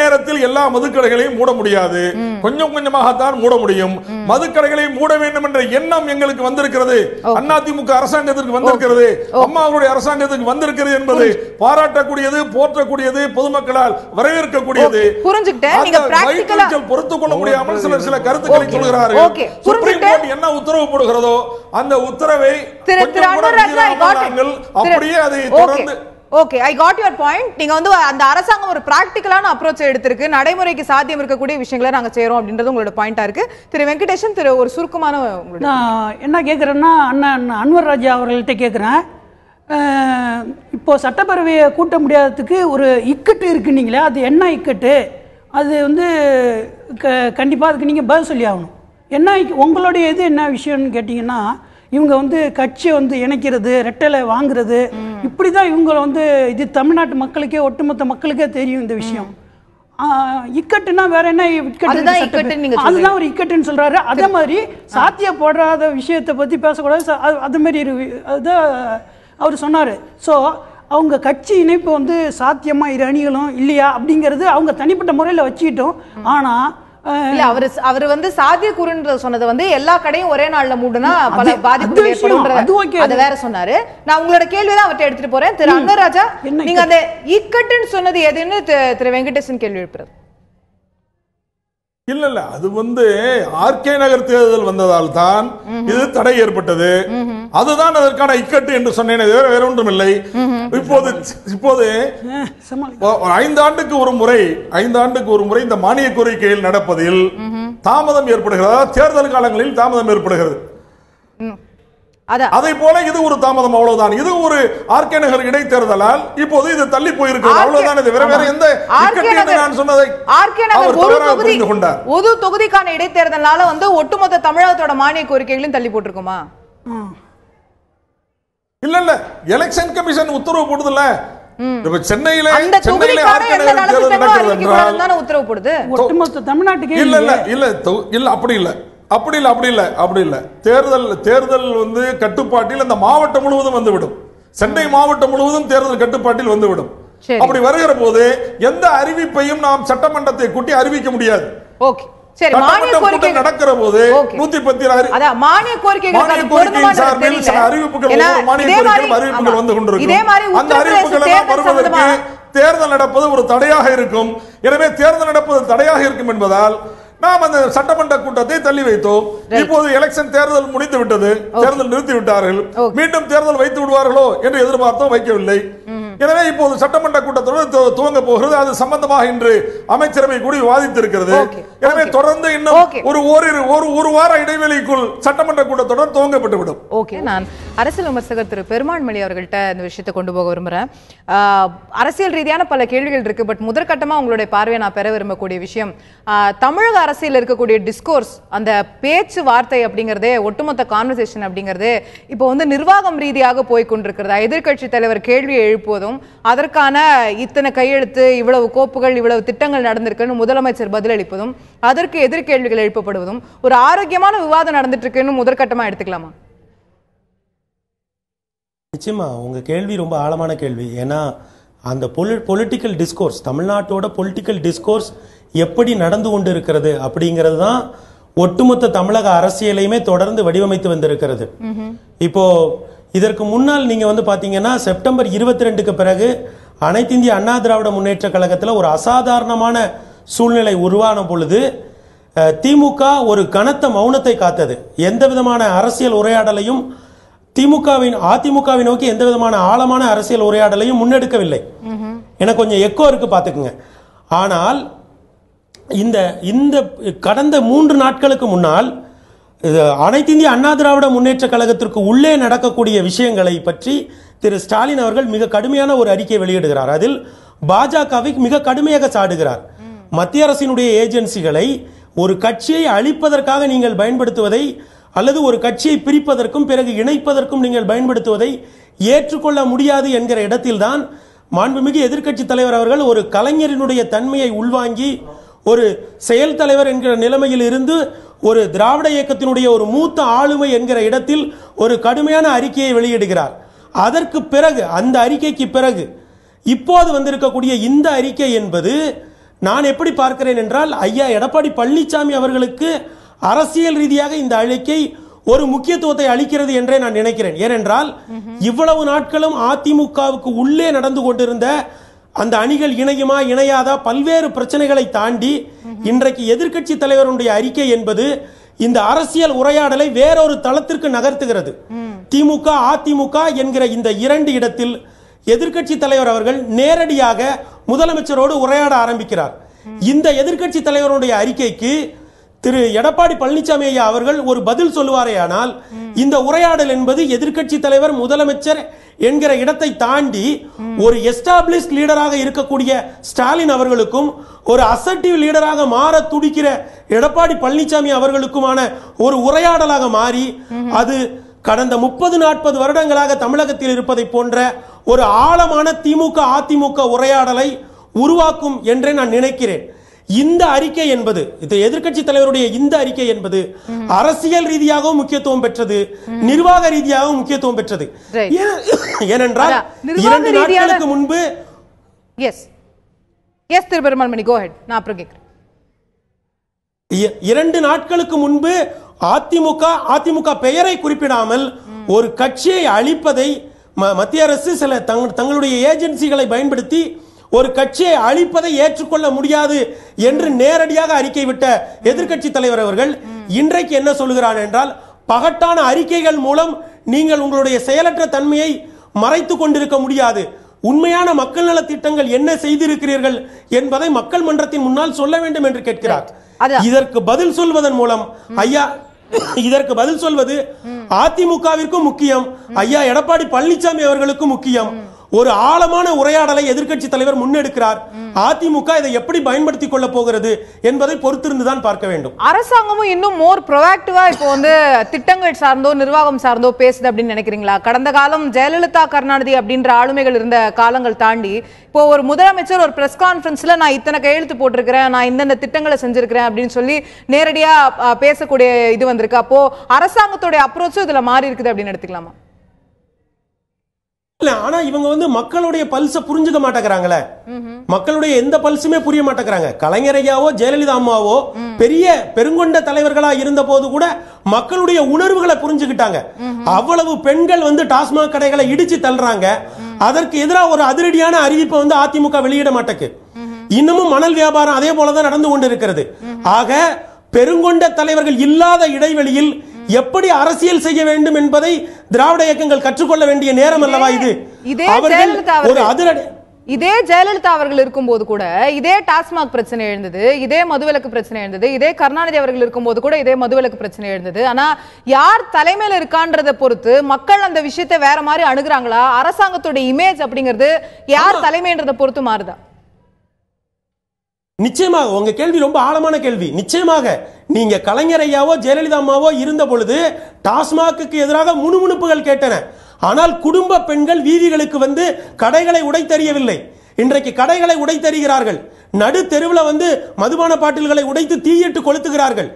நேரத்தில் எல்லா மதுக்கடைகளையும் மூட முடியாது, கொஞ்சம் கொஞ்சமாகத்தான் மூட முடியும். மதுக்கடைகளை மூட வேண்டும் என்ற எண்ணம் எங்களுக்கு வந்திருக்கிறது, அதிமுக அரசாங்கத்திற்கு வந்திருக்கிறது, அம்மாவுடைய அரசாங்கத்துக்கு வந்திருக்கிறது என்பது பாராட்டக்கூடியது, போற்றக்கூடியது, பொதுமக்களால் வரவேற்க பொறுத்துக் கொள்ள முடியாமல் சில கருத்துக்களை சொல்கிறார்கள். சுப்ரீம் கோர்ட் என்ன உத்தரவு போடுகிறதோ அந்த உத்தரவை அப்படியே அதை தொடர்ந்து. Okay, I got your point. நீங்க வந்து அந்த அரசாங்கம் ஒரு பிராக்டிகலான அப்ரோச் எடுத்திருக்கு, நடைமுறைக்கு சாத்தியம் இருக்கக்கூடிய விஷயங்களை நாங்க செய்யறோம் அப்படின்றது உங்களோட பாயிண்டா இருக்கு. திரு வெங்கடேசன், ஒரு சுருக்கமான என்ன கேட்கறேன்னா, அண்ணன் அன்வர் ராஜா அவர்கள்ட்ட கேட்கிறேன். இப்போ சட்டப்பேரவையை கூட்ட முடியாததுக்கு ஒரு இக்கட்டு இருக்குன்னீங்களே, அது என்ன இக்கட்டு? அது வந்து கண்டிப்பாக அதுக்கு நீங்கள் பதில் சொல்லி ஆகணும். என்ன உங்களுடைய இது என்ன விஷயம்னு கேட்டிங்கன்னா, இவங்க வந்து கட்சியை வந்து இணைக்கிறது, ரெட்டலை வாங்குறது, இப்படி தான் இவங்களை வந்து இது தமிழ்நாட்டு மக்களுக்கே, ஒட்டுமொத்த மக்களுக்கே தெரியும் இந்த விஷயம். இக்கட்டுனா வேற என்ன இக்கட்டு? அதுதான் ஒரு இக்கட்டுன்னு சொல்றாரு. அதே மாதிரி சாத்தியப்படாத விஷயத்தை பற்றி பேசக்கூடாது, அது மாதிரி அதுதான் அவர் சொன்னார். ஸோ அவங்க கட்சி இணைப்பு வந்து சாத்தியமா இரு அணிகளும் இல்லையா அப்படிங்கிறது அவங்க தனிப்பட்ட முறையில் வச்சுக்கிட்டோம். ஆனால் அவர் வந்து சாத்தியக்கூறுன்ற சொன்னது வந்து எல்லா கடையும் ஒரே நாள்ல மூடுனா பல பாதிப்பு ஏற்படும், அது வேற சொன்னாரு. நான் உங்களோட கேள்விதான் அவர்கிட்ட எடுத்துட்டு போறேன். திரு அன்வர் ராஜா, நீங்க அந்த இக்கட்டுன்னு சொன்னது எதுன்னு திரு வெங்கடேசன் கேள்வி எழுப்புறது? இல்ல அது வந்து ஆர்கே நகர் தேர்தல் வந்ததால் தான் இது தடை ஏற்பட்டது, அதுதான் அதற்கான இக்கட்டு என்று சொன்னேன், வேற ஒன்றும் இல்லை. இப்போது 5 ஆண்டுக்கு ஒரு முறை இந்த மானிய கோரிக்கையில் நடப்பதில் தாமதம் ஏற்படுகிறது, தேர்தல் காலங்களில் தாமதம் ஏற்படுகிறது. அதை போல இது ஒரு தாமதம், அவ்வளவுதான். இது ஒரு ஆர்கே நகர் இடைத்தேர்தலால் இப்போது இது தள்ளி போயிருக்கிறது, அவ்வளவுதான். இது வேற எந்த நான் சொன்னதை ஆர்கே நகர் ஒரு தொகுதிக்கான இடைத்தேர்தலால வந்து ஒட்டுமொத்த தமிழகத்தோட மானிய கோரிக்கைகளையும் தள்ளி போட்டிருக்குமா? இல்ல, எலெக்ஷன் கமிஷன் உத்தரவு போடுதுல்ல, சென்னையில உத்தரவு போடுது ஒட்டுமொத்த தமிழ்நாட்டுக்கு. இல்ல அப்படி இல்ல. தேர்தல் வந்து கட்டுப்பாட்டில் அந்த மாவட்டம் முழுவதும் வந்துவிடும், சென்னை மாவட்டம் முழுவதும் தேர்தல் கட்டுப்பாட்டில் வந்துவிடும். அப்படி வருகிற போது எந்த அறிவிப்பையும் நாம் சட்டமன்றத்தை கூட்டி அறிவிக்க முடியாது. நடக்கிற போது 110 மானிய கோரிக்கைகள் அறிவிப்புகள் வந்து கொண்டிருக்கும். அந்த அறிவிப்புகள் வருவதற்கு தேர்தல் நடப்பது ஒரு தடையாக இருக்கும். எனவே தேர்தல் நடப்பது தடையாக இருக்கும் என்பதால் நாம் அந்த சட்டமன்ற கூட்டத்தை தள்ளி வைத்தோம். இப்போது எலெக்ஷன் தேர்தல் முடிந்து விட்டது, தேர்தல் நிறுத்தி விட்டார்கள். மீண்டும் தேர்தல் வைத்து விடுவார்களோ என்று எதிர்பார்த்தோம், வைக்கவில்லை. எனவே இப்போது சட்டமன்ற கூட்டத்தொடர் துவங்க போகிறது. அது சம்பந்தமாக இன்று அமைச்சரவை கூடி விவாதித்திருக்கிறது. எனவே தொடர்ந்து இன்னும் ஒரு வார இடைவெளிக்குள் சட்டமன்ற கூட்டத்தொடர் துவங்கப்பட்டுவிடும். ஓகே, நான் அரசியல் விமர்சகர் திரு பெருமாள்மணி அவர்கள்ட்ட இந்த விஷயத்தை கொண்டு போக விரும்புறேன். அரசியல் ரீதியான பல கேள்விகள் இருக்கு. பட் முதற்கட்டமா உங்களுடைய பார்வையை நான் பெற விரும்பக்கூடிய விஷயம், தமிழக அரசியல் இருக்கக்கூடிய டிஸ்கோர்ஸ், அந்த பேச்சு வார்த்தை அப்படிங்கறதே, ஒட்டுமொத்த கான்வர்சேஷன் அப்படிங்கறதே இப்போ வந்து நிர்வாகம் ரீதியாக போய் கொண்டிருக்கிறதா? எதிர்கட்சி தலைவர் கேள்வியை எழுப்புவதும், அதற்கான இத்தனை கையெழுத்து, இவ்வளவு கோப்புகள், இவ்வளவு திட்டங்கள் நடந்திருக்குன்னு முதலமைச்சர் பதிலளிப்பதும், அதற்கு எதிர்கேள்விகள் எழுப்பப்படுவதும் ஒரு ஆரோக்கியமான விவாதம் நடந்துட்டு இருக்குன்னு முதற்கட்டமா எடுத்துக்கலாமா? நிச்சயமா உங்க கேள்வி ரொம்ப ஆழமான கேள்வி. ஏன்னா அந்த பொலிட்டிக்கல் டிஸ்கோர்ஸ், தமிழ்நாட்டோட பொலிட்டிக்கல் டிஸ்கோர்ஸ் எப்படி நடந்து கொண்டு இருக்கிறது அப்படிங்கிறது தான் ஒட்டுமொத்த தமிழக அரசியலையுமே தொடர்ந்து வடிவமைத்து வந்திருக்கிறது. இப்போ இதற்கு முன்னால் நீங்க வந்து பாத்தீங்கன்னா செப்டம்பர் 22க்கு பிறகு அனைத்து இந்திய அண்ணா திராவிட முன்னேற்ற கழகத்தில் ஒரு அசாதாரணமான சூழ்நிலை உருவான பொழுது திமுக ஒரு கனத்த மௌனத்தை காத்தது. எந்த விதமான அரசியல் உரையாடலையும் அதிமுகவை நோக்கி எந்த விதமான ஆழமான அரசியல் உரையாடலையும் முன்னெடுக்கவில்லை. எனக்கு கொஞ்சம் எக்கோ இருக்கு பாத்துக்குங்க. ஆனால் இந்த கடந்த 3 நாட்களுக்கு முன்னால் அனைத்து இந்திய அண்ணா திராவிட முன்னேற்ற கழகத்திற்கு உள்ளே நடக்கக்கூடிய விஷயங்களை பற்றி திரு ஸ்டாலின் அவர்கள் மிக கடுமையான ஒரு அறிக்கை வெளியிடுகிறார். அதில் பாஜகவை மிக கடுமையாக சாடுகிறார். மத்திய அரசினுடைய ஏஜென்சிகளை ஒரு கட்சியை அழிப்பதற்காக நீங்கள் பயன்படுத்துவதை, அல்லது ஒரு கட்சியை பிரிப்பதற்கும் பிறகு இணைப்பதற்கும் நீங்கள் பயன்படுத்துவதை ஏற்றுக்கொள்ள முடியாது என்கிற இடத்தில்தான் மாண்புமிகு எதிர்க்கட்சி தலைவர் அவர்கள் ஒரு கலைஞரினுடைய தன்மையை உள்வாங்கி ஒரு செயல் தலைவர் என்கிற நிலைமையில் இருந்து ஒரு திராவிட இயக்கத்தினுடைய ஒரு மூத்த ஆளுமை என்கிற இடத்தில் ஒரு கடுமையான அறிக்கையை வெளியிடுகிறார். அதற்கு பிறகு, அந்த அறிக்கைக்கு பிறகு இப்போது வந்திருக்கக்கூடிய இந்த அறிக்கை என்பது நான் எப்படி பார்க்கிறேன் என்றால், ஐயா எடப்பாடி பழனிசாமி அவர்களுக்கு அரசியல் ரீதியாக இந்த அறிக்கை ஒரு முக்கியத்துவத்தை அளிக்கிறது என்றே நான் நினைக்கிறேன். ஏனென்றால் இவ்வளவு நாட்களும் அதிமுகவுக்கு உள்ளே நடந்து கொண்டிருந்த அந்த அணிகள் இணையுமா இணையாதா பல்வேறு பிரச்சனைகளை தாண்டி இன்றைக்கு எதிர்க்கட்சி தலைவருடைய அறிக்கை என்பது இந்த அரசியல் உரையாடலை வேறொரு தளத்திற்கு நகர்த்துகிறது. திமுக அதிமுக என்கிற இந்த 2 இடத்தில் எதிர்க்கட்சி தலைவர் அவர்கள் நேரடியாக முதலமைச்சரோடு உரையாட ஆரம்பிக்கிறார். இந்த எதிர்க்கட்சி தலைவருடைய அறிக்கைக்கு திரு எடப்பாடி பழனிசாமி ஐயா அவர்கள் ஒரு பதில் சொல்லுவாரே ஆனால், இந்த உரையாடல் என்பது எதிர்க்கட்சி தலைவர் முதலமைச்சர் என்கிற இடத்தை தாண்டி ஒரு எஸ்டாப்ளிஷ்ட் லீடராக இருக்கக்கூடிய ஸ்டாலின் அவர்களுக்கும் ஒரு அசர்ட்டிவ் லீடராக மாற துடிக்கிற எடப்பாடி பழனிசாமி அவர்களுக்குமான ஒரு உரையாடலாக மாறி அது கடந்த 30-40 வருடங்களாக தமிழகத்தில் இருப்பதை போன்ற ஒரு ஆழமான திமுக அதிமுக உரையாடலை உருவாக்கும் என்றே நான் நினைக்கிறேன். இந்த அறிக்கை என்பது, எதிர்க்கட்சி தலைவருடைய இந்த அறிக்கை என்பது அரசியல் ரீதியாகவும் முக்கியத்துவம் பெற்றது, நிர்வாக ரீதியாகவும் முக்கியத்துவம் பெற்றது. ஏனென்றால் 2 நாட்களுக்கு முன்பு திரு பெருமாள்மணி, கோ ஹெட், நான் அப்புறம் கேட்கிறேன். 2 நாட்களுக்கு முன்பு அதிமுக பெயரை குறிப்பிடாமல் ஒரு கட்சியை அழிப்பதை மத்திய அரசு சில தங்களுடைய ஏஜென்சிகளை பயன்படுத்தி ஒரு கட்சியை அழிப்பதை ஏற்றுக்கொள்ள முடியாது என்று நேரடியாக அறிக்கை விட்ட எதிர்க்கட்சி தலைவர் அவர்கள் இன்றைக்கு என்ன சொல்கிறார் என்றால், பகட்டான அறிக்கைகள் மூலம் நீங்கள் உங்களுடைய செயலற்ற தன்மையை மறைத்துக் கொண்டிருக்க முடியாது, உண்மையான மக்கள் நல திட்டங்கள் என்ன செய்திருக்கிறீர்கள் என்பதை மக்கள் மன்றத்தின் முன்னால் சொல்ல வேண்டும் என்று கேட்கிறார். இதற்கு பதில் சொல்வதன் மூலம் ஐயா, இதற்கு பதில் சொல்வது அதிமுகவிற்கும் முக்கியம், ஐயா எடப்பாடி பழனிசாமி அவர்களுக்கும் முக்கியம். ஒரு ஆழமான உரையாடலை எதிர்க்கட்சி தலைவர் முன்னெடுக்கிறார். அதிமுக இதை எப்படி பயன்படுத்திக் கொள்ள போகிறது என்பதை பொறுத்திருந்துதான் பார்க்க வேண்டும். அரசாங்கமும் இன்னும் மோர் ப்ரோஆக்டிவா இப்போ வந்து திட்டங்கள் சார்ந்தோ நிர்வாகம் சார்ந்தோ பேசுது அப்படின்னு நினைக்கிறீங்களா? கடந்த காலம் ஜெயலலிதா கருணாநிதி அப்படின்ற ஆளுமைகள் இருந்த காலங்கள் தாண்டி இப்போ ஒரு முதலமைச்சர் ஒரு பிரஸ் கான்ஃபரன்ஸ்ல நான் இத்தனை கையெழுத்து போட்டிருக்கிறேன், நான் இந்தந்த திட்டங்களை செஞ்சிருக்கிறேன் அப்படின்னு சொல்லி நேரடியா பேசக்கூடிய இது வந்திருக்கு. அப்போ அரசாங்கத்துடைய அப்ரோச்சும் இதுல மாறி இருக்குது அப்படின்னு எடுத்துக்கலாமா? இல்ல ஆனா இவங்க வந்து மக்களுடைய பல்ஸ புரிஞ்சுக்க மாட்டேங்கிறாங்களே. மக்களுடைய எந்த பல்ஸுமே புரிய மாட்டேங்கிறாங்க. கலைஞர் ஐயாவோ ஜெயலலிதா அம்மாவோ பெரிய பெருங்கொண்ட தலைவர்களா இருந்த போது கூட மக்களுடைய உணர்வுகளை புரிஞ்சுக்கிட்டாங்க. அவ்வளவு பெண்கள் வந்து டாஸ்மாக் கடைகளை இடிச்சு தள்ளுறாங்க. அதற்கு எதிராக ஒரு அதிரடியான அறிவிப்பை வந்து அதிமுக வெளியிட மாட்டேக்கு. இன்னமும் மணல் வியாபாரம் அதே போலதான் நடந்து கொண்டு இருக்கிறது. ஆக பெருங்கொண்ட தலைவர்கள் இல்லாத இடைவெளியில் எப்படி அரசியல் செய்ய வேண்டும் என்பதை திராவிட இயக்கங்கள் கற்றுக்கொள்ள வேண்டிய நேரம் அல்லவா இது? இதே ஜெயலலிதா அவர்கள் இருக்கும்போது கூட இதே டாஸ்மாக் பிரச்சனை எழுந்தது, இதே மதுவிலக்கு பிரச்சனை எழுந்தது, இதே கருணாநிதி அவர்கள் இருக்கும்போது கூட இதே மதுவிலக்கு பிரச்சனை எழுந்தது. ஆனா யார் தலைமையில இருக்கான்றதை பொறுத்து மக்கள் அந்த விஷயத்தை வேற மாதிரி அணுகுறாங்களா? அரசாங்கத்தோட இமேஜ் அப்படிங்கிறது யார் தலைமைன்றதை பொறுத்து மாறுதா? நிச்சயமாக உங்க கேள்வி ரொம்ப ஆழமான கேள்வி. நிச்சயமாக நீங்க கலைஞர் ஐயாவோ ஜெயலலிதா அம்மாவோ இருந்த பொழுது டாஸ்மாக்கு எதிராக முணுமுணுப்புகள் கேட்டன. ஆனால் குடும்ப பெண்கள் வீதிகளுக்கு வந்து கடைகளை உடைத்தறியவில்லை. இன்றைக்கு கடைகளை உடைத்தறிகிறார்கள். நடு தெருவில் வந்து மதுபான பாட்டில்களை உடைத்து தீயிட்டு கொளுத்துகிறார்கள்.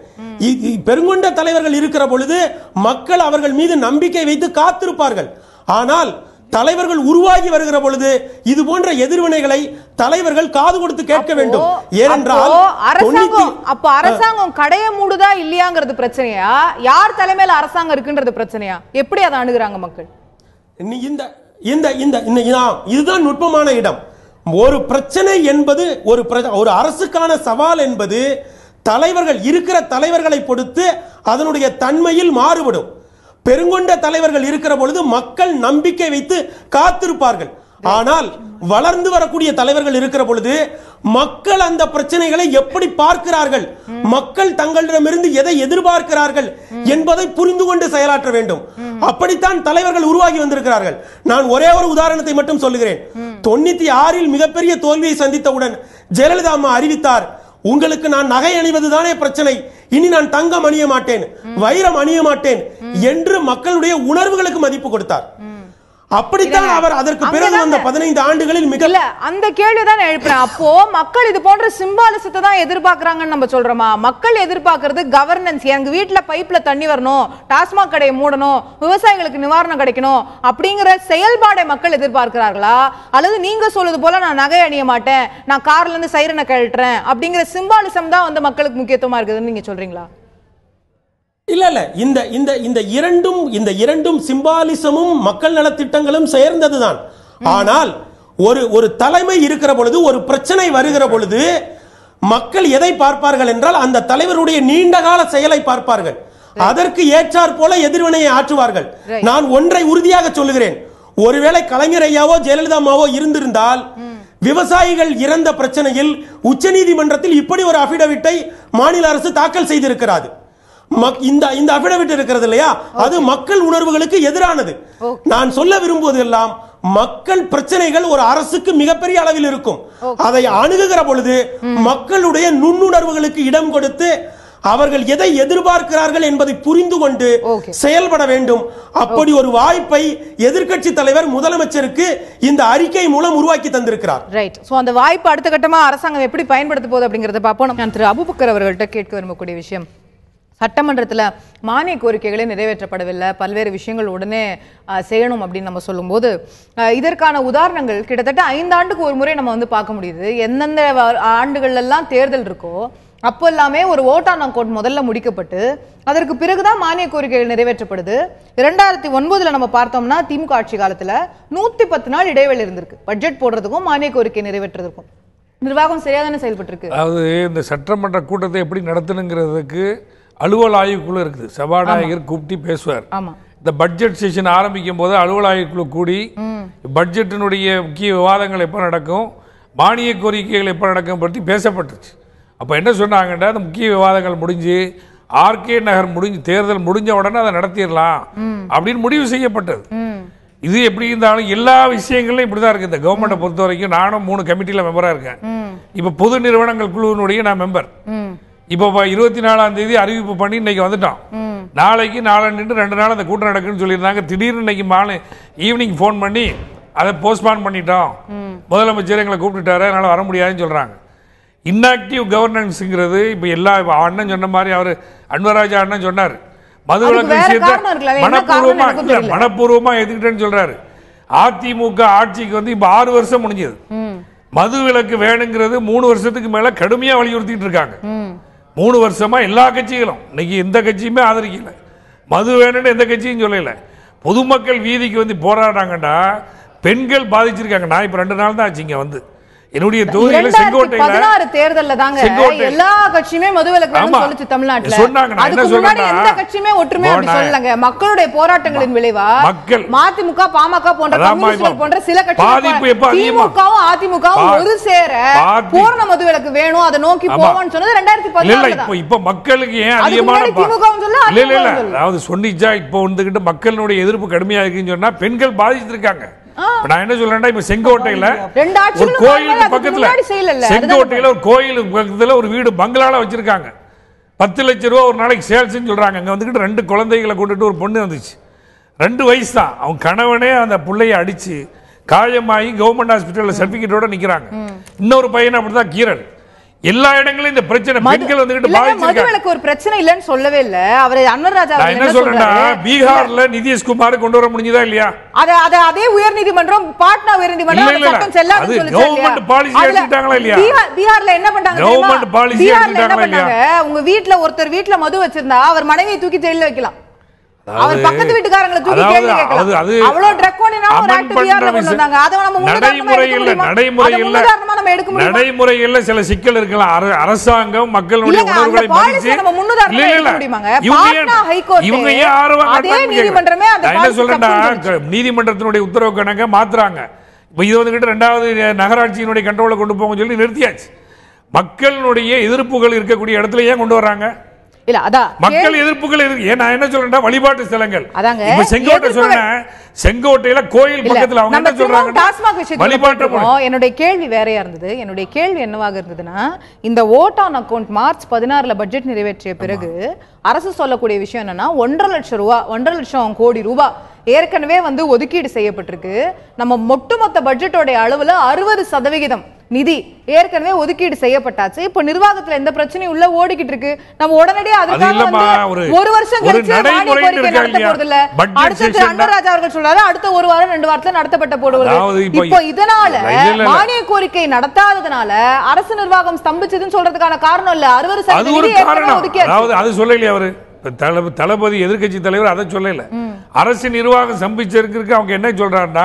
பெருங்கொண்ட தலைவர்கள் இருக்கிற பொழுது மக்கள் அவர்கள் மீது நம்பிக்கை வைத்து காத்திருப்பார்கள். ஆனால் தலைவர்கள் உருவாகி வருகிற பொழுது இது போன்ற எதிர்வினைகளை தலைவர்கள் காது கொடுத்து கேட்க வேண்டும். ஏனென்றால் அரசாங்கம் கடையை மூடுதா இல்லையாங்கிறது பிரச்சனையா, யார் தலைமையில அரசாங்கம் இருக்குன்றது பிரச்சனையா? எப்படி அதை அணுகுறாங்க மக்கள்? இதுதான் நுட்பமான இடம். ஒரு பிரச்சனை என்பது ஒரு அரசுக்கான சவால் என்பது தலைவர்கள் இருக்கிற தலைவர்களை பொறுத்து அதனுடைய தன்மையில் மாறுபடும். பெருங்கொண்ட தலைவர்கள் இருக்கிற பொழுது மக்கள் நம்பிக்கை வைத்து காத்திருப்பார்கள். ஆனால் வளர்ந்து வரக்கூடிய தலைவர்கள் இருக்கிற பொழுது மக்கள் அந்த பிரச்சனைகளை எப்படி பார்க்கிறார்கள், மக்கள் தங்களிடமிருந்து எதை எதிர்பார்க்கிறார்கள் என்பதை புரிந்து கொண்டு செயலாற்ற வேண்டும். அப்படித்தான் தலைவர்கள் உருவாகி வந்திருக்கிறார்கள். நான் ஒரே ஒரு உதாரணத்தை மட்டும் சொல்லுகிறேன். 96 மிகப்பெரிய தோல்வியை சந்தித்தவுடன் ஜெயலலிதா அம்மா அறிவித்தார், உங்களுக்கு நான் நகை அணிவதுதானே பிரச்சனை, இனி நான் தங்கம் அணிய மாட்டேன், வைரம் அணிய மாட்டேன் என்று மக்களுடைய உணர்வுகளுக்கு மதிப்பு கொடுத்தார். அப்படித்தான் அவர் அதற்கு பிறகு வந்த 15 ஆண்டுகளில் மிக அந்த கேள்விதான் எழுப்புறேன். அப்போ மக்கள் இது போன்ற சிம்பாலிசத்தை தான் எதிர்பார்க்கறாங்கன்னு நம்ம சொல்றோமா? மக்கள் எதிர்பார்க்கறது கவர்னன்ஸ். எங்க வீட்டுல பைப்ல தண்ணி வரணும், டாஸ்மாக் கடையை மூடணும், விவசாயிகளுக்கு நிவாரணம் கிடைக்கணும் அப்படிங்கிற செயல்பாடை மக்கள் எதிர்பார்க்கிறார்களா? அல்லது நீங்க சொல்றது போல நான் நகை அணிய மாட்டேன், நான் கார்ல இருந்து சைரனை கழட்டுறேன் அப்படிங்கிற சிம்பாலிசம் தான் வந்து மக்களுக்கு முக்கியத்துவமா இருக்குதுன்னு நீங்க சொல்றீங்களா? இல்ல இந்த இரண்டும் சிம்பாலிசமும் மக்கள் நலத்திட்டங்களும் சேர்ந்ததுதான். ஆனால் ஒரு தலைமை இருக்கிற பொழுது, ஒரு பிரச்சனை வருகிற பொழுது மக்கள் எதை பார்ப்பார்கள் என்றால் அந்த தலைவருடைய நீண்டகால செயலை பார்ப்பார்கள். அதற்கு ஏற்றாற் போல எதிர்வினையை ஆற்றுவார்கள். நான் ஒன்றை உறுதியாக சொல்லுகிறேன், ஒருவேளை கலைஞர் ஐயாவோ ஜெயலலிதா அம்மாவோ இருந்திருந்தால் விவசாயிகள் இறந்த பிரச்சனையில் உச்சநீதிமன்றத்தில் இப்படி ஒரு அபிடவிட்டை மாநில அரசு தாக்கல் செய்திருக்கிறது. இந்த அபிடவிட் இருக்கிறது இல்லையா, அது மக்கள் உணர்வுகளுக்கு எதிரானது. நான் சொல்ல விரும்புவது எல்லாம் மக்கள் பிரச்சனைகள் ஒரு அரசுக்கு மிகப்பெரிய அளவில் இருக்கும். அதை அணுகுகிற பொழுது மக்களுடைய நுண்ணுணர்வுகளுக்கு இடம் கொடுத்து அவர்கள் எதை எதிர்பார்க்கிறார்கள் என்பதை புரிந்து கொண்டு செயல்பட வேண்டும். அப்படி ஒரு வாய்ப்பை எதிர்க்கட்சி தலைவர் முதலமைச்சருக்கு இந்த அறிக்கை மூலம் உருவாக்கி தந்திருக்கிறார். ரைட். சோ அந்த வாய்ப்பு அடுத்த கட்டமா அரசாங்கம் எப்படி பயன்படுத்த போகுது அப்படிங்கறத பார்ப்போம். நான் திரு அபுபக்கர் அவர்கள்ட்ட கேட்க விரும்பக்கூடிய விஷயம், சட்டமன்றத்தில் மானிய கோரிக்கைகளே நிறைவேற்றப்படவில்லை, பல்வேறு விஷயங்கள் உடனே செய்யணும் அப்படின்னு நம்ம சொல்லும்போது இதற்கான உதாரணங்கள் கிட்டத்தட்ட 5 ஆண்டுக்கு ஒரு முறை நம்ம வந்து பார்க்க முடியுது. எந்தெந்த ஆண்டுகள் எல்லாம் தேர்தல் இருக்கோ அப்போ எல்லாமே ஒரு ஓட் ஆன் அக்கவுண்ட் முதல்ல முடிக்கப்பட்டு அதற்கு பிறகுதான் மானிய கோரிக்கைகள் நிறைவேற்றப்படுது. 2009 நம்ம பார்த்தோம்னா திமுக ஆட்சி காலத்துல 110 நாள் இடைவெளி இருந்திருக்கு பட்ஜெட் போடுறதுக்கும் மானிய கோரிக்கை நிறைவேற்றுறதுக்கும். நிர்வாகம் சரியாதானே செயல்பட்டு இருக்கு. அதாவது இந்த சட்டமன்ற கூட்டத்தை எப்படி நடத்தணுங்கிறதுக்கு அலுவல் ஆய்வுக்குழு இருக்குது. சபாநாயகர் கூப்பிட்டு பேசுவார். இந்த பட்ஜெட் செஷன் ஆரம்பிக்கும் போது அலுவல் ஆய்வுக்குழு கூடி பட்ஜெட்டினுடைய முக்கிய விவாதங்கள் எப்போ நடக்கும், மானிய கோரிக்கைகள் எப்போ நடக்கும் பற்றி பேசப்பட்டுச்சு. அப்போ என்ன சொன்னாங்கன்னா, அந்த முக்கிய விவாதங்கள் முடிஞ்சு ஆர்கே நகர் தேர்தல் முடிஞ்ச உடனே அதை நடத்திடலாம் அப்படின்னு முடிவு செய்யப்பட்டது. இது எப்படி இருந்தாலும் எல்லா விஷயங்களும் இப்படிதான் இருக்கு. இந்த கவர்மெண்ட்டை பொறுத்த வரைக்கும் நானும் 3 கமிட்டியில் மெம்பரா இருக்கேன். இப்போ பொது நிறுவனங்கள் குழுவினுடைய நான் மெம்பர். இப்போ 24ஆம் தேதி அறிவிப்பு பண்ணி இன்னைக்கு வந்துட்டோம். நாளைக்கு நாளன்று 2 நாள் அந்த கூட்டம் நடக்குன்னு சொல்லியிருந்தாங்க. திடீர்னு இன்னைக்கு மாலை ஈவினிங் ஃபோன் பண்ணி அதை போஸ்ட்பான் பண்ணிட்டோம், முதலமைச்சர் எங்களை கூப்பிட்டுட்டாரு, அதனால வர முடியாதுன்னு சொல்றாங்க. இன்ஆக்டிவ் கவர்னன்ஸ்ங்கிறது இப்போ எல்லா அண்ணன் சொன்ன மாதிரி அவர் அன்வராஜா அண்ணன் சொன்னார், மதுவிலக்கு விஷயத்தை மனப்பூர்வமா எதுக்கிட்டேன்னு சொல்றாரு. அதிமுக ஆட்சிக்கு வந்து இப்ப 6 வருஷம் முடிஞ்சது. மது விலக்கு வேணுங்கிறது 3 வருஷத்துக்கு மேல கடுமையா வலியுறுத்திட்டு இருக்காங்க. 3 வருஷமா எல்லா கட்சிகளும், இன்னைக்கு எந்த கட்சியுமே ஆதரிக்கல, மது வேணும்னு எந்த கட்சியும் சொல்லல. பொதுமக்கள் வீதிக்கு வந்து போராடாங்கடா, பெண்கள் பாதிச்சிருக்காங்க. நான் இப்ப 2 நாள் தான் ஆச்சு இங்க வந்து, என்னுடைய தொகுதியில செங்கோட்டையில 16 தேர்தல்ல தாங்க எல்லா கட்சியுமே மதுவிலக்கு வேணும்னு சொல்லுச்சு தமிழ்நாட்டுல. சொன்னாங்க. நான் என்ன சொல்றேன், எந்த கட்சியுமே ஒற்றுமையா அப்படி சொல்லலங்க. மக்களுடைய போராட்டங்களின் விளைவா மதிமுக, பாமக போன்ற கம்யூனிஸ்டுகள் போன்ற சில கட்சிகள், திமுகவும் அதிமுகவும் ஒரு சேர பூர்ண மதுவிலக்கு வேணும், அதை நோக்கி போவான்னு சொன்னது 2014 தான். இப்ப மக்களுக்கு ஏன் அதிகமான திமுகவும் சொல்ல, அதாவது சொன்னிச்சா இப்போ வந்துகிட்டு மக்களுடைய எதிர்ப்பு கடுமையா இருக்குன்னு சொன்னா பெண்கள் பாதிச்சிருக்காங்க. நான் என்ன சொல்றேன்னா, இப்ப செங்கோட்டையில ஒரு கோயிலுக்கு பக்கத்துல, செங்கோட்டையில ஒரு கோயிலுக்கு பக்கத்துல ஒரு வீடு பங்களால வச்சிருக்காங்க. 10 லட்சம் ரூபாய் ஒரு நாளைக்கு சேல்ஸ்ன்னு சொல்றாங்க. அங்க வந்துகிட்டு 2 குழந்தைகளை கொண்டுட்டு ஒரு பொண்ணு வந்துச்சு, 2 வயசு தான். அவங்க கணவனே அந்த பிள்ளைய அடிச்சு காயமாகி கவர்மெண்ட் ஹாஸ்பிட்டல்ல சர்டிபிகேட்டோட நிக்கிறாங்க. இன்னொரு பையன் அப்படிதான் கீரல். எல்லா இடங்களும் இந்த பிரச்சனை, பெண்கள் வந்துகிட்டு பாதிச்சிருக்காங்க. மதுவிலக்கு ஒரு பிரச்சனை இல்லன்னு சொல்லவே இல்ல அவர். அன்வர்ராஜா என்ன சொல்றேன்னா, பீகார்ல நிதிஷ்குமார் கொண்டு வர முடிஞ்சதா இல்லையா? அதே உயர்நீதிமன்றம், பாட்னா உயர்நீதிமன்றம் சட்டம் செல்லாதுன்னு சொல்லுச்சு. கவர்மெண்ட் பாலிசி எடுத்துட்டாங்களா இல்லையா? பீகார்ல என்ன பண்ணாங்க? கவர்மெண்ட் பாலிசி எடுத்துட்டாங்களா இல்லையா? உங்க வீட்ல ஒருத்தர் வீட்ல மது வச்சிருந்தா அவர் மனைவியை தூக்கி ஜெயில வைக்கலாம், அவர் பக்கத்து வீட்டுக்காரங்களை தூக்கி கேள்வி கேட்கலாம். அவ்வளவு டிராக்கோனியனா ஒரு ஆக்ட் பீகார்ல கொண்டு வந்தாங்க. அத நம்ம நடைமுறையில சில சிக்கல் இருக்கலாம். அரசாங்கம் மக்களுடைய உணர்வுகளை மதிச்சு இவங்க ஏன் ஆர்வம் என்ன சொல்றேன்டா, நீதிமன்றத்தினுடைய உத்தரவு கணக்க மாத்துறாங்க. இப்ப இது வந்துகிட்டு 2வது நகராட்சியினுடைய கண்ட்ரோல கொண்டு போங்க சொல்லி நிறுத்தியாச்சு. மக்களுடைய எதிர்ப்புகள் இருக்கக்கூடிய இடத்துல ஏன் கொண்டு வர்றாங்க? இல்ல அதான் மக்கள் எதிர்ப்புகள் இருக்கு. நான் என்ன சொல்றேன்னா, வழிபாட்டு ஸ்தலங்கள். இப்ப செங்கோட்டை சொல்றேன், செங்கோட்டையில கோயில் பக்கத்துல அவங்க என்ன சொல்றாங்க, டாஸ்மாக் விஷயத்துல. என்னுடைய கேள்வி வேறையா இருந்தது. என்னுடைய கேள்வி என்னவாக இருந்ததுன்னா, இந்த vote on account March 16 budget நிறைவேற்றிய பிறகு அரசு சொல்லக்கூடிய விஷயம் என்னன்னா, 1.5 லட்சம் கோடி ரூபாய் ஏற்கனவே வந்து ஒதுக்கீடு செய்யப்பட்டிருக்கு. நம்ம ஒட்டுமொத்த பட்ஜெட்டோட அளவுல 60% நிதி ஏற்கனவே ஒதுக்கீடு செய்யப்பட்டாச்சு. இப்ப நிர்வாகத்துல எந்த பிரச்சனையும் உள்ள ஓடிக்கிட்டு இருக்கு. நம்ம உடனடியே அதுக்காக ஒரு வருஷம் கழிச்சு மானிய கோரிக்கை நடத்த போறது இல்ல. அடுத்து அன்வர்ராஜா அவர்கள் சொல்றாரு, அடுத்த 1 வாரம் 2 வாரத்துல நடத்தப்பட்ட போடுவது. இப்போ இதனால மானிய கோரிக்கை நடத்தாததுனால அரசு நிர்வாகம் ஸ்தம்பிச்சதுன்னு சொல்றதுக்கான காரணம் இல்ல. 60% ஒதுக்கீடு அது சொல்லலையே அவரு. தளபதி எதிர்கட்சி தலைவர் அதை சொல்லல. அரசு நிர்வாகம் சம்பிச்சிருக்கு. அவங்க என்ன சொல்றாருன்னா,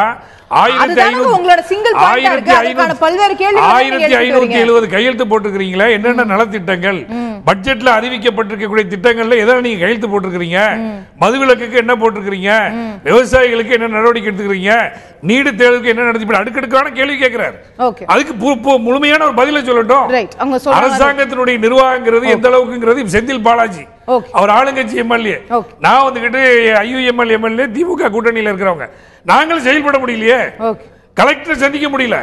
1570 கையெழுத்து போட்டிருக்கீங்களா, என்னென்ன நலத்திட்டங்கள் பட்ஜெட்ல அறிவிக்கப்பட்டிருக்கக்கூடிய திட்டங்கள்ல எதாவது நீங்க கையெழுத்து போட்டிருக்கீங்க, மதுவிலக்குக்கு என்ன போட்டிருக்கீங்க, விவசாயிகளுக்கு என்ன நடவடிக்கை எடுத்துக்கிறீங்க, நீடு தேர்வுக்கு என்ன நடத்தி, அடுக்கடுக்கான கேள்வி கேட்கிறார். அதுக்கு முழுமையான ஒரு பதிலை சொல்லட்டும். அரசாங்கத்தினுடைய நிர்வாகங்கிறது எந்த அளவுக்குங்கிறது செந்தில் பாலாஜி அவர் ஆளுங்கட்சி எம்எல்ஏ, நான் வந்துகிட்டு ஐயுஎம்எல் எம்எல்ஏ, திமுக கூட்டணியில் இருக்கிறவங்க, நாங்களும் செயல்பட முடியலையே, கலெக்டர் சந்திக்க முடியல.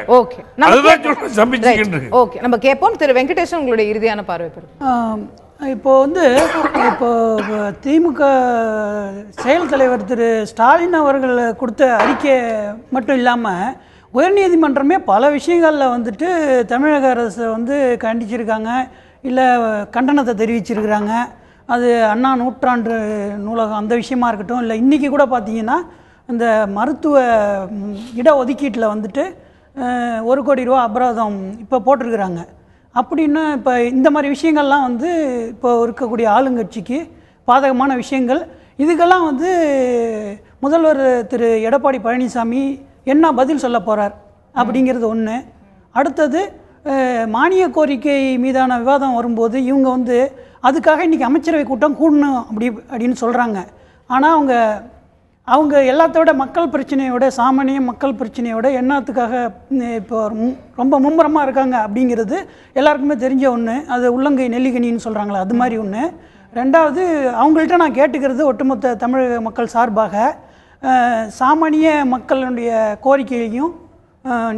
அதுதான் சம்பிச்சுக்கிட்டு. ஓகே, நம்ம கேட்போம். திரு வெங்கடேசன், உங்களுடைய இறுதியான பார்வை. இப்போ வந்து இப்போ திமுக செயல் தலைவர் திரு ஸ்டாலின் அவர்கள் கொடுத்த அறிக்கை மட்டும் இல்லாமல் உயர்நீதிமன்றமே பல விஷயங்களில் வந்துட்டு தமிழக அரசை வந்து கண்டிச்சிருக்காங்க, இல்லை கண்டனத்தை தெரிவிச்சிருக்கிறாங்க. அது அண்ணா நூற்றாண்டு நூலகம் அந்த விஷயமா இருக்கட்டும், இல்லை இன்றைக்கி கூட பார்த்தீங்கன்னா இந்த மருத்துவ இடஒதுக்கீட்டில் வந்துட்டு 1 கோடி ரூபா அபராதம் இப்போ போட்டிருக்கிறாங்க. அப்படின்னு இப்போ இந்த மாதிரி விஷயங்கள்லாம் வந்து இப்போ இருக்கக்கூடிய ஆளுங்கட்சிக்கு பாதகமான விஷயங்கள். இதுக்கெல்லாம் வந்து முதல்வர் திரு எடப்பாடி பழனிசாமி என்ன பதில் சொல்ல போகிறார் அப்படிங்கிறது ஒன்று. அடுத்தது மானிய கோரிக்கை மீதான விவாதம் வரும்போது இவங்க வந்து அதுக்காக இன்றைக்கி அமைச்சரவை கூட்டம் கூடணும் அப்படின்னு சொல்கிறாங்க. ஆனால் அவங்க எல்லாத்தோட மக்கள் பிரச்சனையோட, சாமானிய மக்கள் பிரச்சனையோட என்னத்துக்காக இப்போ ரொம்ப மும்முரமாக இருக்காங்க அப்படிங்கிறது எல்லாருக்குமே தெரிஞ்ச ஒன்று. அது உள்ளங்கை நெல்லிக்கனின்னு சொல்கிறாங்களே, அது மாதிரி ஒன்று. ரெண்டாவது, அவங்கள்ட்ட நான் கேட்டுக்கிறது ஒட்டுமொத்த தமிழக மக்கள் சார்பாக சாமானிய மக்களுடைய கோரிக்கையையும்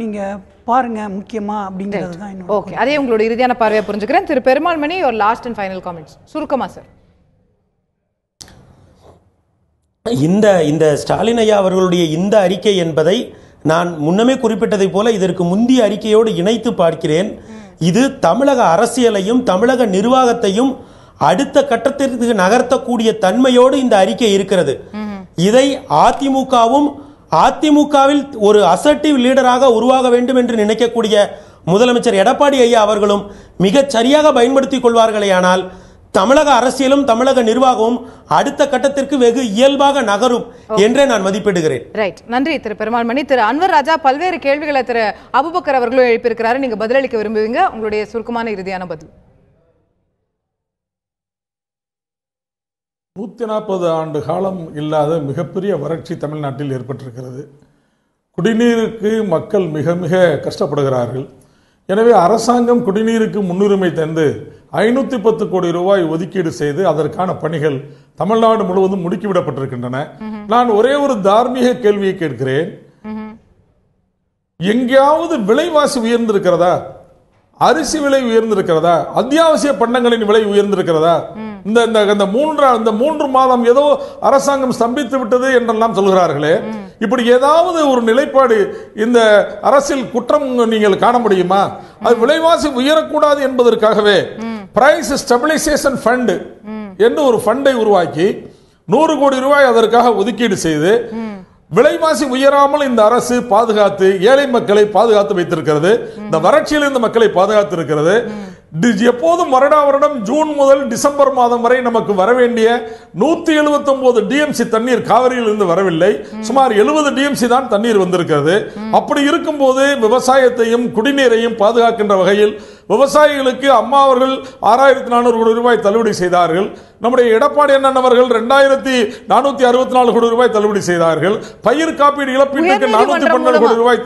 நீங்கள் பாருங்க முக்கியமா அப்படிங்கிறது தான் என்னோட. ஓகே, அதே உங்களோட இறுதியான பார்வையை புரிஞ்சுக்கிறேன். திரு பெருமாள் மணி, ஒரு லாஸ்ட் அண்ட் ஃபைனல் காமெண்ட்ஸ் சுருக்கமா சார். இந்த ஸ்டாலின் ஐயா அவர்களுடைய இந்த அறிக்கை என்பதை நான் முன்னமே குறிப்பிட்டதை போல இதற்கு முந்தைய அறிக்கையோடு இணைத்து பார்க்கிறேன். இது தமிழக அரசியலையும் தமிழக நிர்வாகத்தையும் அடுத்த கட்டத்திற்கு நகர்த்தக்கூடிய தன்மையோடு இந்த அறிக்கை இருக்கிறது. இதை அதிமுகவும் அதிமுகவில் ஒரு அசர்ட்டிவ் லீடராக உருவாக வேண்டும் என்று நினைக்கக்கூடிய முதலமைச்சர் எடப்பாடி ஐயா அவர்களும் மிகச் சரியாக பயன்படுத்திக் கொள்வார்களேயானால் தமிழக அரசியலும் தமிழக நிர்வாகமும் அடுத்த கட்டத்திற்கு வெகு இயல்பாக நகரும் என்றே நான் மதிப்பிடுகிறேன். ரைட், நன்றி திரு பெருமாள்மணி. திரு அன்வர் ராஜா பல்வேறு கேள்விகளை திரு அபுபக்கர் அவர்களும் எழுப்பியிருக்கிறாரு. நீங்க பதிலளிக்க விரும்புவீங்க, உங்களுடைய சுருக்கமான இறுதியான பதில். 140 ஆண்டு காலம் இல்லாத மிகப்பெரிய வறட்சி தமிழ்நாட்டில் ஏற்பட்டிருக்கிறது. குடிநீருக்கு மக்கள் மிக மிக கஷ்டப்படுகிறார்கள். எனவே அரசாங்கம் குடிநீருக்கு முன்னுரிமை தந்து 510 கோடி ரூபாய் ஒதுக்கீடு செய்து அதற்கான பணிகள் தமிழ்நாடு முழுவதும் முடுக்கிவிடப்பட்டிருக்கின்றன. நான் ஒரே ஒரு தார்மீக கேள்வியை கேட்கிறேன். எங்கேயாவது விலைவாசி உயர்ந்திருக்கிறதா? அரிசி விலை உயர்ந்திருக்கிறதா? அத்தியாவசிய பண்டங்களின் விலை உயர்ந்திருக்கிறதா? இந்த 3 மாதம் ஏதோ அரசாங்கம் ஸ்தம்பித்து விட்டது என்றெல்லாம் சொல்கிறார்களே, இப்படி ஏதாவது ஒரு நிலைப்பாடு இந்த அரசில் குற்றம் நீங்கள் காண முடியுமா? அது விலைவாசி உயரக்கூடாது என்பதற்காகவே பிரைஸ் ஸ்டெபிலைசேஷன் ஃபண்ட் என்று ஒரு ஃபண்டை உருவாக்கி 100 கோடி ரூபாய் அதற்காக ஒதுக்கீடு செய்து விலைவாசி உயராமல் இந்த அரசு பாதுகாத்து ஏழை மக்களை பாதுகாத்து வைத்திருக்கிறது. இந்த வறட்சியில் இந்த மக்களை பாதுகாத்து இருக்கிறது. எப்போதும் வருடம் ஜூன் முதல் டிசம்பர் மாதம் வரை நமக்கு வர வேண்டிய 179 டிஎம்சி தண்ணீர் காவிரியில் இருந்து வரவில்லை. சுமார் 70 டிஎம்சி தான் தண்ணீர் வந்திருக்கிறது. அப்படி இருக்கும்போது விவசாயத்தையும் குடிநீரையும் பாதுகாக்கின்ற வகையில் விவசாயிகளுக்கு அம்மா அவர்கள் 6400 கோடி ரூபாய் தள்ளுபடி செய்தார்கள். நம்முடைய எடப்பாடி அண்ணன் அவர்கள் 2464 கோடி ரூபாய் தள்ளுபடி செய்தார்கள். பயிர் காப்பீடு இழப்பீட்டுக்கு 412 கோடி ரூபாய்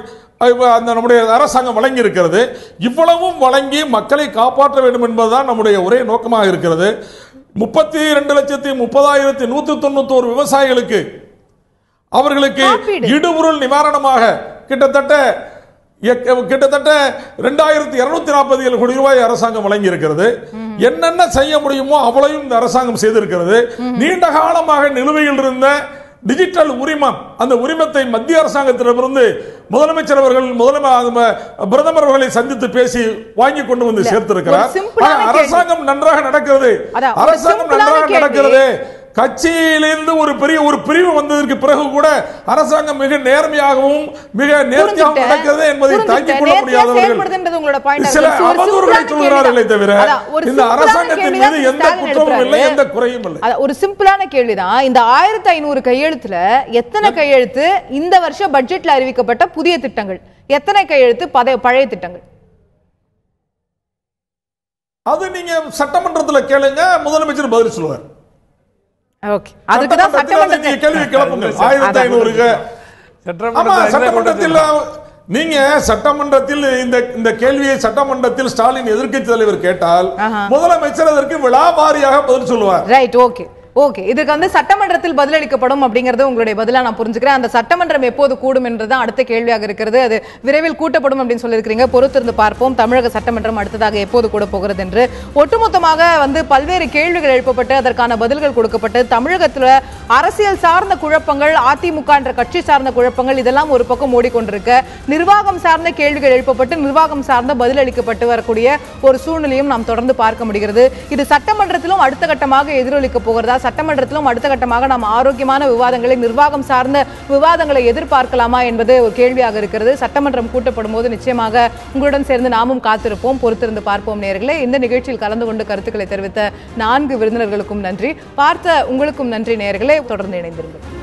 அந்த நம்முடைய அரசாங்கம் வழங்கி இருக்கிறது. இவ்வளவும் வழங்கி மக்களை காப்பாற்ற வேண்டும் என்பதுதான் நம்முடைய ஒரே நோக்கமாக இருக்கிறது. 32,30,191 விவசாயிகளுக்கு அவர்களுக்கு இடுபொருள் நிவாரணமாக கிட்டத்தட்ட 2247 கோடி ரூபாய் அரசாங்கம் வழங்கி இருக்கிறது. என்னென்ன செய்ய முடியுமோ அவ்வளவும் இந்த அரசாங்கம் செய்திருக்கிறது. நீண்ட காலமாக நிலுவையில் இருந்த டிஜிட்டல் உரிமம், அந்த உரிமத்தை மத்திய அரசாங்கத்திடமிருந்து முதலமைச்சர் அவர்கள் பிரதமர் அவர்களை சந்தித்து பேசி வாங்கி கொண்டு வந்து சேர்த்திருக்கிறார். அரசாங்கம் நன்றாக நடக்கிறது. அரசாங்கம் நன்றாக நடக்கிறது. கட்சியிலிருந்து ஒரு பிரிவு வந்ததற்கு பிறகு கூட அரசாங்கம் மிக நேர்மையாகவும் மிக நேர்த்தியாகவும் நடக்கிறது என்பதை தாங்கிக் கொள்ள முடியாதவர்கள் சில அவதூறுகளை சொல்கிறார்களே தவிர இந்த அரசாங்கத்தின் மீது எந்த குற்றமும் இல்லை, எந்த குறையும் இல்லை. ஒரு சிம்பிளான கேள்விதான். இந்த 1500 கையெழுத்துல எத்தனை கையெழுத்து இந்த வருஷ பட்ஜெட்ல அறிவிக்கப்பட்ட புதிய திட்டங்கள், எத்தனை கையெழுத்து பழைய திட்டங்கள்? அது நீங்க சட்டமன்றத்தில் கேளுங்க, முதலமைச்சர் பதில் சொல்லுவார். நீங்க சட்டமன்றத்தில் இந்த கேள்வியை சட்டமன்றத்தில் ஸ்டாலின் எதிர்க்கட்சி தலைவர் கேட்டால் முதலமைச்சர் அதற்கு விழாவாரியாக பதில் சொல்லுவார். Right, okay okay. இதுக்கு வந்து சட்டமன்றத்தில் பதிலளிக்கப்படும் அப்படிங்கறது உங்களுடைய பதிலா நான் புரிஞ்சுக்கிறேன். அந்த சட்டமன்றம் எப்போது கூடும் என்றுதான் அடுத்த கேள்வியாக இருக்கிறது. அது விரைவில் கூட்டப்படும் அப்படின்னு சொல்லியிருக்கிறீங்க. பொறுத்திருந்து பார்ப்போம் தமிழக சட்டமன்றம் அடுத்ததாக எப்போது கூட போகிறது என்று. ஒட்டுமொத்தமாக வந்து பல்வேறு கேள்விகள் எழுப்பப்பட்டு அதற்கான பதில்கள் கொடுக்கப்பட்டு தமிழகத்தில் அரசியல் சார்ந்த குழப்பங்கள், அதிமுக என்ற கட்சி சார்ந்த குழப்பங்கள் இதெல்லாம் ஒரு பக்கம் ஓடிக்கொண்டிருக்க, நிர்வாகம் சார்ந்த கேள்விகள் எழுப்பப்பட்டு நிர்வாகம் சார்ந்த பதிலளிக்கப்பட்டு வரக்கூடிய ஒரு சூழ்நிலையும் நாம் தொடர்ந்து பார்க்க முடிகிறது. இது சட்டமன்றத்திலும் அடுத்த கட்டமாக எதிரொலிக்க போகிறதா? சட்டமன்றத்திலும் அடுத்த கட்டமாக நாம் ஆரோக்கியமான விவாதங்களை, நிர்வாகம் சார்ந்த விவாதங்களை எதிர்பார்க்கலாமா என்பது ஒரு கேள்வியாக இருக்கிறது. சட்டமன்றம் கூட்டப்படும் போது நிச்சயமாக உங்களுடன் சேர்ந்து நாமும் காத்திருப்போம். பொறுத்திருந்து பார்ப்போம் நேயர்களே. இந்த நிகழ்ச்சியில் கலந்து கொண்டு கருத்துக்களை தெரிவித்த 4 விருந்தினர்களுக்கும் நன்றி. பார்த்த உங்களுக்கும் நன்றி நேயர்களே. தொடர்ந்து இணைந்திருங்கள்.